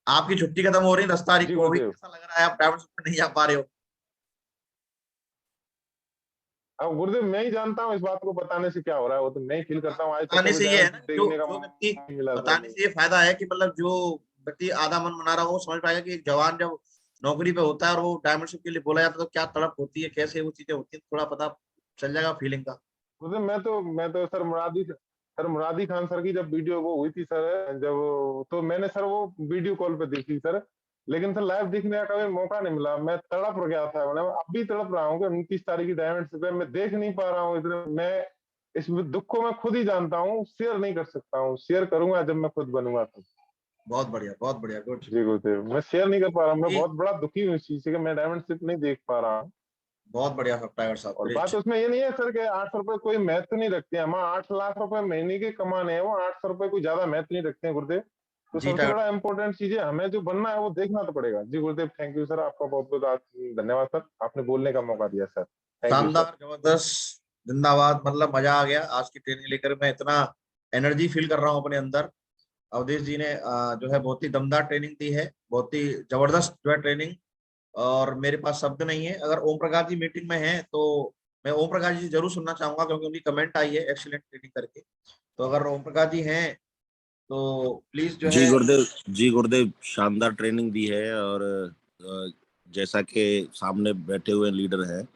आपकी छुट्टी खत्म हो रही है 10 तारीख जी को, अभी गुरुदेव। कैसा लग रहा है, आप डायमंड शिप पे नहीं जा पा रहे हो? अब गुरुदेव मैं ही जानता हूँ, इस बात को बताने से क्या हो रहा है, वो तो मैं ही फील करता हूँ, आज तक बताने कभी से ये है डायमंड ना, जो देखने का जो व्यक्ति, मौका नहीं मिला सर बताने मुझे। से ये फायदा है कि मतलब जो व्यक्ति आधा मन बना रहा हो वो समझ पाएगा कि एक जवान जब नौकरी पे होता है और वो डायमंड शिप के लिए बोला जाता है तो क्या तड़प होती है, कैसे वो चीजें होती है, थोड़ा पता चल जाएगा फीलिंग का। गुरुदेव, मैं तो सर मुरादी खान सर की जब वीडियो वो हुई थी सर, जब तो मैंने सर वो वीडियो कॉल पे देखी सर, लेकिन सर लाइव देखने का कभी मौका नहीं मिला। मैं तड़प गया था, मैं अब भी तड़प रहा हूँ कि 29 तारीख की डायमंड शिप है, मैं देख नहीं पा रहा हूँ। इतने मैं इस दुख को मैं खुद ही जानता हूँ, शेयर नहीं कर सकता हूँ, शेयर करूंगा जब मैं खुद बनूंगा तो। बहुत बढ़िया, गुड। जी गुरुदेव, मैं शेयर नहीं कर पा रहा हूँ, मैं ये बहुत बड़ा दुखी हूँ इस चीज से कि मैं डायमंड शिप नहीं देख पा रहा हूँ। बहुत बढ़िया सब टाइगर साहब, और बात ग्रेट। उसमें ये नहीं है सर कि 800 रुपए कोई महत्व नहीं रखते हैं, हम 8 लाख रुपए महीने के कमाने हैं, वो 800 रुपए कोई ज्यादा महत्व नहीं रखते हैं गुरुदेव। तो जी सबसे टाइगर बड़ा साहब, इंपॉर्टेंट चीज है, हमें जो बनना है वो देखना तो पड़ेगा। जी गुरुदेव, थैंक यू सर, आपका बहुत बहुत धन्यवाद सर, आपने बोलने का बहुत मौका बढ़िया, दिया सर। Thank you sir. शानदार, जबरदस्त, जिंदाबाद, मतलब मजा आ गया आज की ट्रेनिंग लेकर, मैं इतना एनर्जी फील कर रहा हूँ अपने अंदर। अवधेश जी ने जो है बहुत ही दमदार ट्रेनिंग दी है, बहुत ही जबरदस्त जो है ट्रेनिंग। और मेरे पास शब्द नहीं है, अगर ओम प्रकाश जी मीटिंग में हैं तो मैं ओम प्रकाश जी जरूर सुनना चाहूंगा, क्योंकि उनकी कमेंट आई है एक्सीलेंट ट्रेनिंग करके। तो अगर ओम प्रकाश जी हैं तो प्लीज जो जी है। गुरुदेव, जी गुरुदेव, शानदार ट्रेनिंग दी है। और जैसा कि सामने बैठे हुए लीडर हैं,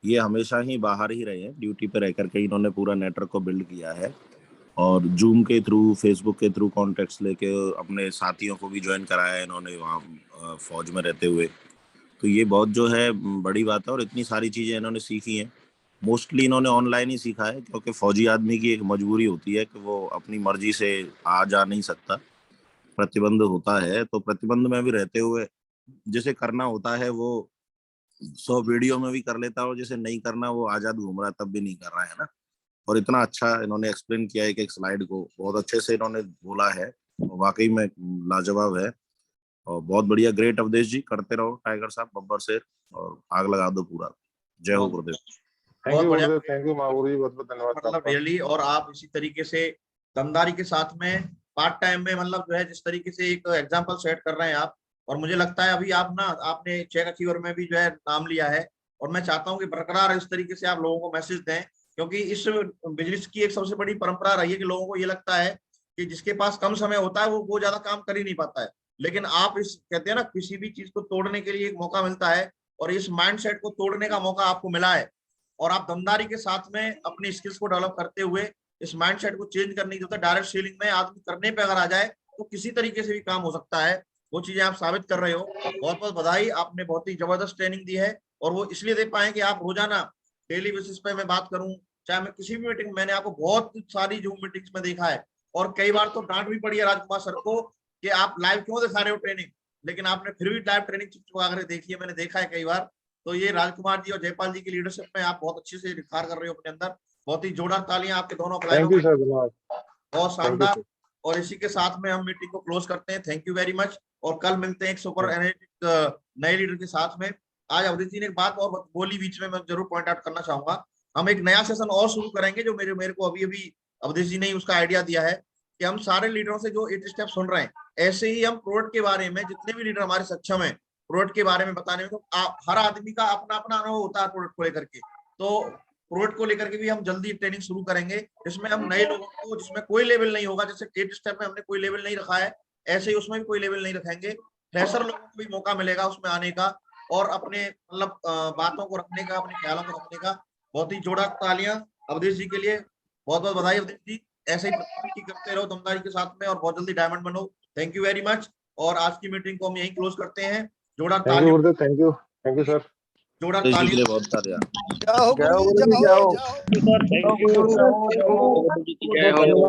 ये हमेशा ही बाहर ही रहे हैं, ड्यूटी पे रह करके इन्होंने पूरा नेटवर्क को बिल्ड किया है। और जूम के थ्रू, फेसबुक के थ्रू कॉन्टेक्ट्स लेके अपने साथियों को भी ज्वाइन कराया है इन्होंने वहाँ फौज में रहते हुए। तो ये बहुत जो है बड़ी बात है, और इतनी सारी चीजें इन्होंने सीखी हैं। मोस्टली इन्होंने ऑनलाइन ही सीखा है, क्योंकि फौजी आदमी की एक मजबूरी होती है कि वो अपनी मर्जी से आ जा नहीं सकता, प्रतिबंध होता है। तो प्रतिबंध में भी रहते हुए जिसे करना होता है वो 100 वीडियो में भी कर लेता है, और जिसे नहीं करना वो आजाद घूम रहा है तब भी नहीं कर रहा है ना। और इतना अच्छा इन्होंने एक्सप्लेन किया है कि एक स्लाइड को बहुत अच्छे से इन्होंने बोला है, वाकई में लाजवाब है। और बहुत बढ़िया, ग्रेट अवधेश जी, करते रहो टाइगर साहब, बब्बर शेर, और आग लगा दो पूरा। जय हो बहुत गुरुदेव। थैंक बहुत यू बढ़िया, गुरुदेव, great, थैंक यू महागुरु जी, बहुत बहुत धन्यवाद मतलब आपका। रियली। और आप इसी तरीके से दमदारी के साथ में पार्ट टाइम में, मतलब जो है जिस तरीके से एक एग्जाम्पल सेट कर रहे हैं आप, और मुझे लगता है अभी आपने चेक अचीवर में भी जो है नाम लिया है, और मैं चाहता हूँ कि बरकरार इस तरीके से आप लोगों को मैसेज दें, क्योंकि इस बिजनेस की एक सबसे बड़ी परंपरा रही है कि लोगों को ये लगता है कि जिसके पास कम समय होता है वो ज्यादा काम कर ही नहीं पाता है। लेकिन आप इस कहते हैं ना, किसी भी चीज को तोड़ने के लिए एक मौका मिलता है, और इस माइंडसेट को तोड़ने का मौका आपको मिला है, और आप दमदारी के साथ में अपनी स्किल्स को डेवलप करते हुए इस माइंडसेट को चेंज करने की जरूरत है। डायरेक्ट सेलिंग में आदमी करने पे अगर आ जाए तो किसी तरीके से भी काम हो सकता है, वो चीजें आप साबित कर रहे हो। बहुत बहुत बधाई, आपने बहुत ही जबरदस्त ट्रेनिंग दी है, और वो इसलिए दे पाए कि आप रोजाना डेली बेसिस पे मैं बात करूं, चाहे मैं किसी भी मीटिंग, मैंने आपको बहुत सारी जूम मीटिंग्स में देखा है, और कई बार तो डांट भी पड़ी है राजकुमार सर को कि आप लाइव क्यों दिखा रहे हो ट्रेनिंग, लेकिन आपने फिर भी लाइव ट्रेनिंग चिपचिपा कर देखी है, मैंने देखा है कई बार। तो ये राजकुमार जी और जयपाल जी की लीडरशिप में आप बहुत अच्छे से निखार कर रहे हो अपने अंदर। बहुत ही जोरदार तालियां आपके दोनों थैंक यू सर, धन्यवाद। बहुत थैंक यू शानदार। सर। और इसी के साथ में हम मीटिंग को क्लोज करते हैं। थैंक यू वेरी मच, और कल मिलते हैं एक सुपर एनर्जेटिक नए लीडर के साथ में। आज अवधि जी ने एक बात और बोली बीच में, मैं जरूर पॉइंट आउट करना चाहूंगा। हम एक नया सेशन और शुरू करेंगे, जो मेरे को अभी अभी अवधि जी ने उसका आइडिया दिया है, कि हम सारे लीडरों से जो 8 स्टेप सुन रहे हैं, ऐसे ही हम प्रोडक्ट के बारे में, जितने भी लीडर हमारे सक्षम है प्रोडक्ट के बारे में बताने में, तो हर आदमी का अपना अपना अनुभव होता है प्रोडक्ट को लेकर के, तो प्रोडक्ट को लेकर के भी हम जल्दी ट्रेनिंग शुरू करेंगे, जिसमें हम नए लोगों को, जिसमें कोई लेवल नहीं होगा, जैसे 8 स्टेप में हमने कोई लेवल नहीं रखा है, ऐसे ही उसमें भी कोई लेवल नहीं रखेंगे। फ्रेशर लोगों को भी मौका मिलेगा उसमें आने का, और अपने मतलब बातों को रखने का, अपने ख्यालों को रखने का। बहुत ही जोरदार तालियां अवधेश जी के लिए, बहुत बहुत बधाई अवधेश जी। ऐसे ही तरक्की करते रहो दमदारी के साथ में, और बहुत जल्दी डायमंड बनो। थैंक यू वेरी मच, और आज की मीटिंग को हम यहीं क्लोज करते हैं। जोरदार थैंक यू तालियों, गुरुदेव, थैंक यू सर। जोरदार अवधेश जी के लिए तालियों। बहुत सारे जय हो गुरु जी, जय हो। Sir, thank you. जय हो। जय हो।